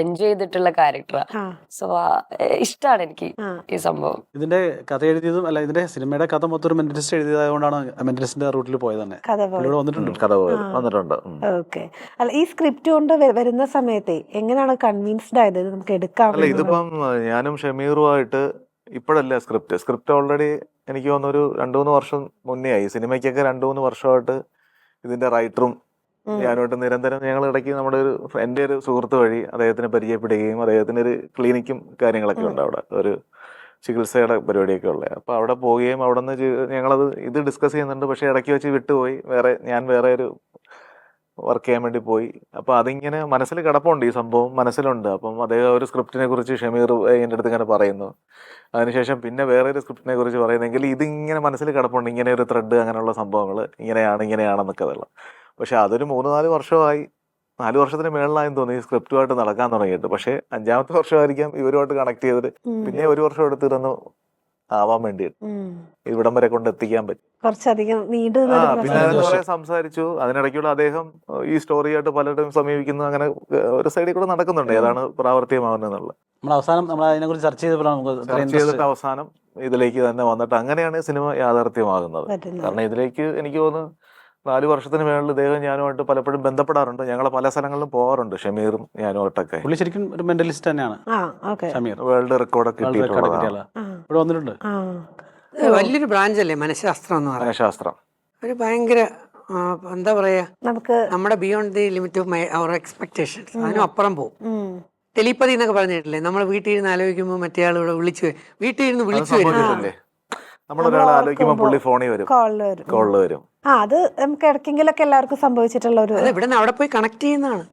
എൻജോയ് ചെയ്തിട്ടുള്ള ക്യാരക്ടറാ. സോ ഇഷ്ടമാണ് എനിക്ക് ഈ സംഭവം. ഇതിന്റെ കഥ എഴുതിയതും അല്ല, ഇതിന്റെ സിനിമയുടെ കഥ മൊത്തം ഒരു മെന്റലിസ്റ്റ് എഴുതിയതുകൊണ്ടാണ് മെന്റലിസ്റ്റിന്റെ റൂട്ടിൽ പോയത് തന്നെ. വന്നിട്ടുണ്ട്. ഓക്കെ. അല്ല, ഈ സ്ക്രിപ്റ്റ് കൊണ്ട് വരുന്ന സമയത്തെ എങ്ങനെയാണ് കൺവിൻസ്ഡ് ആയത് നമുക്ക് എടുക്കാം? അല്ല, ഇതിപ്പം ഞാനും ഷമീറുമായിട്ട് ഇപ്പോഴല്ല സ്ക്രിപ്റ്റ് ഓൾറെഡി എനിക്ക് തോന്നുന്നു ഒരു 2-3 വർഷം മുന്നേ ആയി. സിനിമയ്ക്കൊക്കെ 2-3 വർഷമായിട്ട് ഇതിന്റെ റൈറ്ററും ഞാനുമായിട്ട് നിരന്തരം ഞങ്ങൾ ഇടയ്ക്ക് നമ്മുടെ എൻ്റെ ഒരു സുഹൃത്ത് വഴി അദ്ദേഹത്തിനെ പരിചയപ്പെടുകയും അദ്ദേഹത്തിന് ഒരു ക്ലിനിക്കും കാര്യങ്ങളൊക്കെ ഉണ്ട് അവിടെ, ഒരു ചികിത്സയുടെ പരിപാടിയൊക്കെ ഉള്ളത്. അപ്പോൾ അവിടെ പോവുകയും അവിടെ നിന്ന് ഞങ്ങളത് ഇത് ഡിസ്കസ് ചെയ്യുന്നുണ്ട്. പക്ഷേ ഇടയ്ക്ക് വെച്ച് വിട്ടുപോയി, ഞാൻ വേറെ ഒരു വർക്ക് ചെയ്യാൻ വേണ്ടി പോയി. അപ്പോൾ അതിങ്ങനെ മനസ്സിൽ കിടപ്പുണ്ട്, ഈ സംഭവം മനസ്സിലുണ്ട്. അപ്പം അദ്ദേഹം ഒരു സ്ക്രിപ്റ്റിനെ കുറിച്ച് ഷമീർ എൻ്റെ അടുത്ത് ഇങ്ങനെ പറയുന്നു. അതിനുശേഷം പിന്നെ വേറെ ഒരു സ്ക്രിപ്റ്റിനെ കുറിച്ച് പറയുന്നെങ്കിൽ ഇതിങ്ങനെ മനസ്സിൽ കിടപ്പുണ്ട്, ഇങ്ങനെ ഒരു ത്രെഡ്, അങ്ങനെയുള്ള സംഭവങ്ങൾ ഇങ്ങനെയാണെന്നൊക്കെ ഉള്ളത്. പക്ഷെ അതൊരു 3-4 വർഷമായി, 4 വർഷത്തിന് മേളിലായെന്ന് തോന്നി ഈ സ്ക്രിപ്റ്റുമായിട്ട് നടക്കാൻ തുടങ്ങിയിട്ട്. പക്ഷേ 5ാമത്തെ വർഷമായിരിക്കാം ഇവരുമായിട്ട് കണക്ട് ചെയ്തിട്ട് പിന്നെ 1 വർഷം എടുത്തിരുന്നു ആവാൻ വേണ്ടിയിട്ട് ഇവിടം വരെ കൊണ്ട് എത്തിക്കാൻ പറ്റും. കുറച്ചധികം പിന്നെ കുറെ സംസാരിച്ചു. അതിനിടയ്ക്കുള്ള അദ്ദേഹം ഈ സ്റ്റോറിയായിട്ട് പലരും സമീപിക്കുന്നു. അങ്ങനെ ഒരു സൈഡിൽ കൂടെ നടക്കുന്നുണ്ട്, ഏതാണ് പ്രാവർത്തികമാകുന്നത്. ചർച്ച ചെയ്തിട്ട് അവസാനം ഇതിലേക്ക് തന്നെ വന്നിട്ട് അങ്ങനെയാണ് സിനിമ യാഥാർത്ഥ്യമാകുന്നത്. കാരണം ഇതിലേക്ക് എനിക്ക് തോന്നുന്നു 4 വർഷത്തിന് മേളിൽ ഇദ്ദേഹം ഞാനുമായിട്ട് പലപ്പോഴും ബന്ധപ്പെടാറുണ്ട്. ഞങ്ങൾ പല സ്ഥലങ്ങളിലും പോകാറുണ്ട്, ഷമീറും ഞാനുമായിട്ടൊക്കെ. പുള്ളി ശരിക്കും ഒരു മെന്റലിസ്റ്റ് തന്നെയാണ്. വേൾഡ് റെക്കോർഡൊക്കെ വന്നിട്ടുണ്ട്. വലിയൊരു ബ്രാഞ്ച് അല്ലേ മനഃശാസ്ത്രം എന്ന് പറയുന്നത്. മനഃശാസ്ത്രം ഒരു ഭയങ്കര എന്താ പറയാ, നമുക്ക് നമ്മുടെ beyond the limit of our expectations, അതിനും അപ്പുറം പോകും. ടെലിപ്പതി എന്നൊക്കെ പറഞ്ഞിട്ടില്ലേ, നമ്മൾ വീട്ടിൽ ഇരുന്ന് ആലോചിക്കുമ്പോൾ മറ്റേ ആൾ ഇവിടെ വീട്ടിൽ ഇരുന്ന് വിളിച്ചു വരുന്നില്ലേ. നമ്മളൊരാൾ ആലോചിക്കുമ്പോൾ പുള്ളി ഫോണിൽ വരും, കോളിൽ വരും. അത് നമുക്ക് ഇടയ്ക്കെങ്കിലൊക്കെ എല്ലാവർക്കും സംഭവിച്ചിട്ടുള്ള ഒരു ഇവിടെ നിന്ന് അവിടെ പോയി കണക്ട് ചെയ്യുന്നതാണ്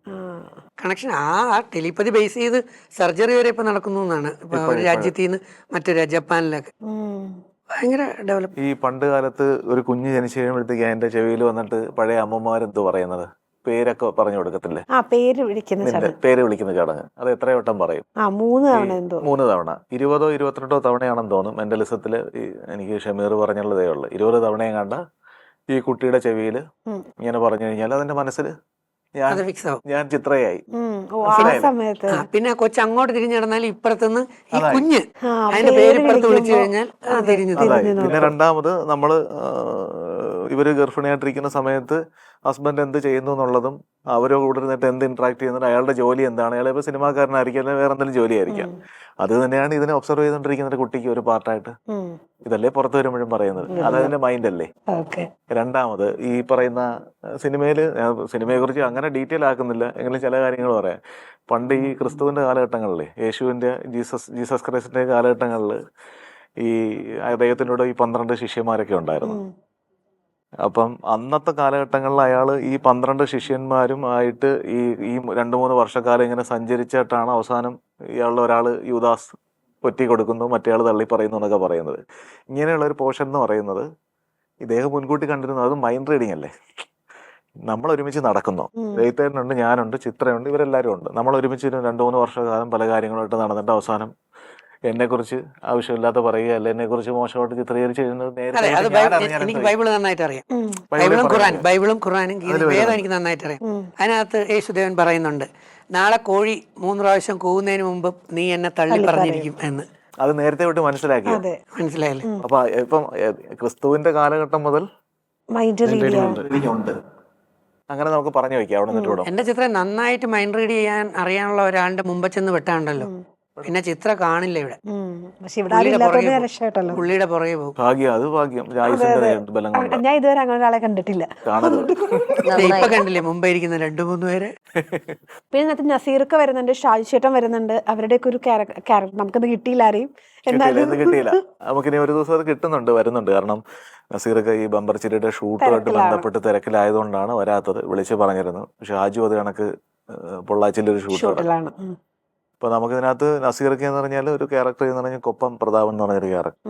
കണക്ഷൻ. ആ ടെലിപ്പതി ബേസ് ചെയ്ത് സർജറി വരെ ഇപ്പൊ നടക്കുന്നു എന്നാണ്. ഇപ്പൊ ഒരു രാജ്യത്ത് നിന്ന് മറ്റൊരു ജപ്പാനിലൊക്കെ ഭയങ്കര ഡെവലപ്പ്. ഈ പണ്ട് കാലത്ത് ഒരു കുഞ്ഞ് ജനിച്ചു കഴിയുമ്പോഴത്തേക്ക് അതിന്റെ ചെവിയിൽ വന്നിട്ട് പഴയ അമ്മമാരെന്തോ പറയുന്നത്, പേരൊക്കെ പറഞ്ഞു കൊടുക്കത്തില്ലേ, ആ പേര് വിളിക്കുന്ന നിന്റെ ചടങ്ങ്. പേര് വിളിക്കുന്ന ചടങ്ങ്, അത് എത്ര വട്ടം പറയും? 3 തവണ എന്തോ. 3 തവണ, 20 22 തവണയാണെന്ന് തോന്നും. മെന്റലിസത്തിൽ എനിക്ക് ഷമീർ പറഞ്ഞുള്ളതേ ഉള്ളൂ. 20 തവണയും കണ്ട ഈ കുട്ടിയുടെ ചെവിയിൽ ഇങ്ങനെ പറഞ്ഞു കഴിഞ്ഞാൽ അതിന്റെ മനസ്സിൽ അത് ഫിക്സ് ആവും. ഞാൻ ചിത്രയായി. ആ സമയത്ത് പിന്നെ കൊച്ചു അങ്ങോട്ട് തിരിഞ്ഞു നടന്നാൽ ഇപ്പുറത്തുനിന്ന് ഈ അതായി. കുഞ്ഞ് ആ, അതിന്റെ പേര് പേര് ഇപ്പുറത്ത് വിളിച്ചു വിളിക്കുമ്പോ കഴിഞ്ഞാൽ അത് അതെ, തിരിഞ്ഞു അതായി. തിരിഞ്ഞു പിന്നെ രണ്ടാമത് നമ്മള് ഇവര് ഗർഭിണിയായിട്ടിരിക്കുന്ന സമയത്ത് ഹസ്ബൻഡ് എന്ത് ചെയ്യുന്നു എന്നുള്ളതും അവരോ കൂടെ ഇരുന്നിട്ട് എന്ത് ഇന്ററാക്ട് ചെയ്യുന്നുണ്ട്, അയാളുടെ ജോലി എന്താണ്, അയാൾ ഇപ്പോൾ സിനിമാക്കാരനായിരിക്കും അല്ലെങ്കിൽ വേറെ എന്തെങ്കിലും ജോലിയായിരിക്കാം, അത് തന്നെയാണ് ഇതിനെ ഒബ്സർവ് ചെയ്തുകൊണ്ടിരിക്കുന്ന കുട്ടിക്ക് ഒരു പാർട്ടായിട്ട്. ഇതല്ലേ പുറത്ത് വരുമ്പോഴും പറയുന്നത്, അതതിന്റെ മൈൻഡ് അല്ലേ. ഓക്കെ. രണ്ടാമത് ഈ പറയുന്ന സിനിമയെ കുറിച്ച് അങ്ങനെ ഡീറ്റെയിൽ ആക്കുന്നില്ല എങ്കിലും ചില കാര്യങ്ങൾ പറയാം. പണ്ട് ഈ ക്രിസ്തുവിന്റെ കാലഘട്ടങ്ങളിൽ, യേശുവിന്റെ ജീസസ് ക്രൈസ്റ്റിന്റെ കാലഘട്ടങ്ങളിൽ ഈ അദ്ദേഹത്തിനോട് ഈ 12 ശിഷ്യന്മാരൊക്കെ ഉണ്ടായിരുന്നു. അപ്പം അന്നത്തെ കാലഘട്ടങ്ങളിൽ അയാൾ ഈ 12 ശിഷ്യന്മാരും ആയിട്ട് ഈ 2-3 വർഷക്കാലം ഇങ്ങനെ സഞ്ചരിച്ചിട്ടാണ് അവസാനം ഇയാളുടെ ഒരാൾ യൂദാസ് ഒറ്റി കൊടുക്കുന്നു, മറ്റേയാൾ തള്ളി പറയുന്നു എന്നൊക്കെ പറയുന്നത്. ഇങ്ങനെയുള്ള ഒരു പോർഷൻ എന്ന് പറയുന്നത് ഇദ്ദേഹം മുൻകൂട്ടി കണ്ടിരുന്നു. അത് മൈൻഡ് റീഡിങ് അല്ലേ. നമ്മൾ ഒരുമിച്ച് നടക്കുന്നു, എഴുത്തേനുണ്ട്, ഞാനുണ്ട്, ചിത്രയുണ്ട്, ഇവരെല്ലാവരും ഉണ്ട്. നമ്മൾ ഒരുമിച്ച് 2-3 വർഷക്കാലം പല കാര്യങ്ങളായിട്ട് നടന്നിട്ട് അവസാനം എന്നെക്കുറിച്ച് ആവശ്യമില്ലാത്ത പറയുക, അല്ല എന്നെക്കുറിച്ച് മോശമായിട്ട് ചിത്രീകരിച്ച് എഴുതുന്നത് അതെ, അത് എനിക്ക് ബൈബിള് നന്നായിട്ട് അറിയാം. ബൈബിളും ഖുറാനും വേദം എനിക്ക് നന്നായിട്ട് അറിയാം. അതിനകത്ത് യേശുദേവൻ പറയുന്നുണ്ട്, നാളെ കോഴി 3 പ്രാവശ്യം കൂവുന്നതിന് മുമ്പ് നീ എന്നെ തള്ളി പറഞ്ഞിരിക്കും എന്ന്. അത് നേരത്തെ വിട്ട് മനസ്സിലാക്കിയോ? മനസ്സിലായില്ലേ? അപ്പൊ ഇപ്പം ക്രിസ്തുവിന്റെ കാലഘട്ടം മുതൽ മൈൻഡ് റീഡ് ഉണ്ട്. അങ്ങനെ നമുക്ക് പറഞ്ഞു വെക്കാം അവിടെ നിന്നിട്ട് വിടാം. എന്റെ ചിത്രം നന്നായിട്ട് മൈൻഡ് റീഡ് ചെയ്യാൻ അറിയാനുള്ള ഒരാളുടെ മുമ്പ് ചെന്ന് വെട്ടാണ്ടല്ലോ, പിന്നെ ചിത്ര കാണില്ല ഇവിടെ. പക്ഷെ ഇവിടെ ആരും ഇല്ലാത്തത് രക്ഷപ്പെട്ടല്ലോ. പുള്ളിയുടെ പുറകെ പോകും. ഭാഗ്യം, അത് ഭാഗ്യം. ആയുസിന്റെ ബലം കൊണ്ട് ഞാൻ ഇതുവരെ അങ്ങനെ ഒരാളെ കണ്ടിട്ടില്ല. കാണരുത്. ഇപ്പൊ കണ്ടില്ലേ മുമ്പേ ഇരിക്കുന്ന 2-3 പേര്. പിന്നെ ഇതിനകത്ത് നസീർക്ക് വരുന്നുണ്ട്, ഷാജി ചേട്ടൻ വരുന്നുണ്ട്. അവരുടെയൊക്കെ ഒരു ക്യാരക്ടർ നമുക്കത് കിട്ടിയില്ല ആരെയും. എന്നാലും കിട്ടിയില്ല. നമുക്കിനി ഒരു ദിവസം അത് വരുന്നുണ്ട്. കാരണം നസീറൊക്കെ ഈ ബമ്പർ ചിരിയുടെ ഷൂട്ടുമായിട്ട് ബന്ധപ്പെട്ട് തിരക്കിലായതുകൊണ്ടാണ് വരാത്തത്. വിളിച്ച് പറഞ്ഞിരുന്നു. പക്ഷെ ആജു അത് കണക്ക് പൊള്ളാച്ചിന്റെ ഒരു ഷൂട്ടാണ്. അപ്പൊ നമുക്കിതിനകത്ത് നസീറൊക്കെ എന്ന് പറഞ്ഞാൽ ഒരു ക്യാരക്ടർ എന്ന് പറഞ്ഞാൽ കൊപ്പം പ്രതാപൻ എന്ന് പറഞ്ഞൊരു ക്യാരക്ടർ.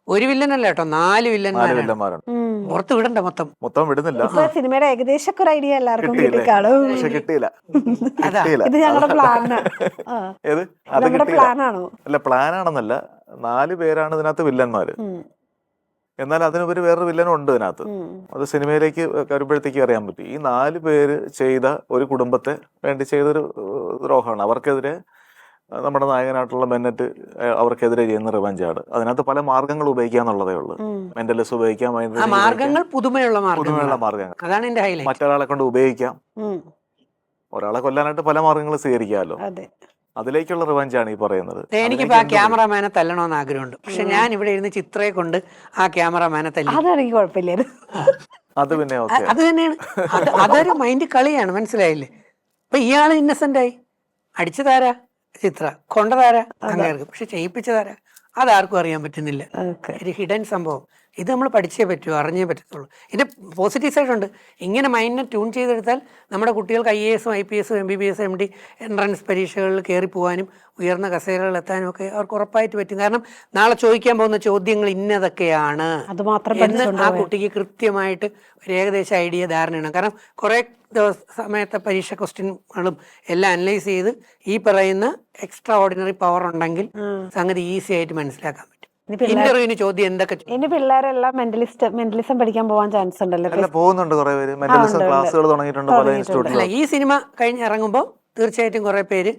ഒരു വില്ലനല്ല കേട്ടോ, 4 വില്ലന്മാരാണ്. പുറത്ത് വിടണ്ട, മൊത്തം വിടുന്നില്ല. സിനിമയുടെ ഏകദേശം ഒരു ഐഡിയ എല്ലാവർക്കും കിട്ടിക്കാണും. പക്ഷെ കിട്ടിയില്ല. ഇത് ഞങ്ങളുടെ പ്ലാനാണ്. ഏത് നമ്മുടെ പ്ലാനാണോ? അല്ല, പ്ലാനാണെന്നല്ല. 4 പേരാണ് ഇതിനകത്ത് വില്ലന്മാര്. എന്നാൽ അതിനുപരി വേറൊരു വില്ലനും ഉണ്ട് ഇതിനകത്ത്. അത് സിനിമയിലേക്ക് വരുമ്പോഴത്തേക്ക് അറിയാൻ പറ്റും. ഈ 4 പേര് ചെയ്ത ഒരു കുടുംബത്തെ വേണ്ടി ചെയ്തൊരു ദ്രോഹമാണ്. അവർക്കെതിരെ നമ്മുടെ നായകനായിട്ടുള്ള ബെന്നറ്റ് അവർക്കെതിരെ ചെയ്യുന്ന റിവഞ്ചാണ്. അതിനകത്ത് പല മാർഗങ്ങൾ ഉപയോഗിക്കാന്നുള്ളതേ ഉള്ളൂ. മെന്റലിസ്റ്റ് ഉപയോഗിക്കാം, മാർഗങ്ങൾ പുതുമയുള്ള മാർഗങ്ങൾ. അതാണ് എന്റെ ഹൈലൈറ്റ്. മറ്റൊരാളെ കൊണ്ട് ഉപയോഗിക്കാം. ഒരാളെ കൊല്ലാനായിട്ട് പല മാർഗങ്ങൾ സ്വീകരിക്കാമല്ലോ. അതിലേക്കുള്ള റിവഞ്ചാണ് ഈ പറയുന്നത്. എനിക്കിപ്പോ ആ ക്യാമറാമാനെ തല്ലണമെന്ന് ആഗ്രഹമുണ്ട്. പക്ഷെ ഞാൻ ഇവിടെ ഇരുന്ന് ചിത്രയെ കൊണ്ട് ആ ക്യാമറാമാനെ തല്ലി. അതെനിക്ക് കുഴപ്പമില്ലായിരുന്നു. അത് പിന്നെ അത് തന്നെയാണ്. അതൊരു മൈൻഡ് കളിയാണ്, മനസ്സിലായില്ലേ? ഇപ്പൊ ഇയാള് ഇന്നസെന്റ് ആയി. അടിച്ചതാരാ? ചിത്ര. കൊണ്ടതാരാ? അങ്ങേർക്ക്. പക്ഷെ ചെയ്യിപ്പിച്ചതാരാ? അതാർക്കും അറിയാൻ പറ്റുന്നില്ല. ഒരു ഹിഡൻ സംഭവം. ഇത് നമ്മൾ പഠിച്ചേ പറ്റൂ, അറിഞ്ഞേ പറ്റത്തുള്ളൂ. ഇതിന്റെ പോസിറ്റീവ് സൈഡ് ഉണ്ട്. ഇങ്ങനെ മൈൻഡിനെ ട്യൂൺ ചെയ്തെടുത്താൽ നമ്മുടെ കുട്ടികൾക്ക് IAS, IPS, MBBS, MD entrance പരീക്ഷകളിൽ കയറി പോകാനും ഉയർന്ന കസേരകളിൽ എത്താനും ഒക്കെ അവർക്ക് ഉറപ്പായിട്ട് പറ്റും. കാരണം നാളെ ചോദിക്കാൻ പോകുന്ന ചോദ്യങ്ങൾ ഇന്നതൊക്കെയാണ് എന്ന് ആ കുട്ടിക്ക് കൃത്യമായിട്ട് ഒരു ഏകദേശം ഐഡിയ ധാരണയാണ്. കാരണം കുറെ സമയത്തെ പരീക്ഷ ക്വസ്റ്റ്യനുകളും എല്ലാം അനലൈസ് ചെയ്ത് ഈ പറയുന്ന എക്സ്ട്രാ ഓർഡിനറി പവർ ഉണ്ടെങ്കിൽ സംഗതി ഈസി ആയിട്ട് മനസ്സിലാക്കാൻ പറ്റും. ഇന്റർവ്യൂവിന് ചോദ്യം എന്തൊക്കെ? എന്റെ പിള്ളേരെല്ലാം മെന്റലിസം പഠിക്കാൻ പോകാൻ ചാൻസ് ഉണ്ടല്ലോ. പോകുന്നുണ്ട് കുറെ പേര്. മെന്റലിസം ക്ലാസ്സുകൾ തുടങ്ങിയിട്ടുണ്ട് പല ഇൻസ്റ്റിറ്റ്യൂട്ടിലും. ഈ സിനിമ കഴിഞ്ഞ് ഇറങ്ങുമ്പോൾ തീർച്ചയായിട്ടും കുറെ പേര്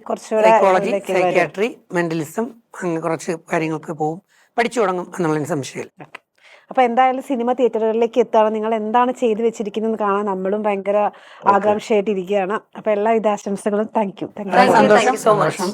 സൈക്കോളജി, സൈക്യാട്രി, മെന്റലിസം അങ്ങനെ കുറച്ച് കാര്യങ്ങൾക്ക് പോകും, പഠിച്ചു തുടങ്ങും എന്നുള്ളതിന് സംശയമില്ല. അപ്പൊ എന്തായാലും സിനിമ തിയേറ്ററുകളിലേക്ക് എത്താണ്. നിങ്ങൾ എന്താണ് ചെയ്തു വെച്ചിരിക്കുന്നത് കാണാൻ നമ്മളും ഭയങ്കര ആകാംക്ഷയായിട്ട് ഇരിക്കുകയാണ്. അപ്പൊ എല്ലാ ആശംസകളും. Thank you. സന്തോഷം.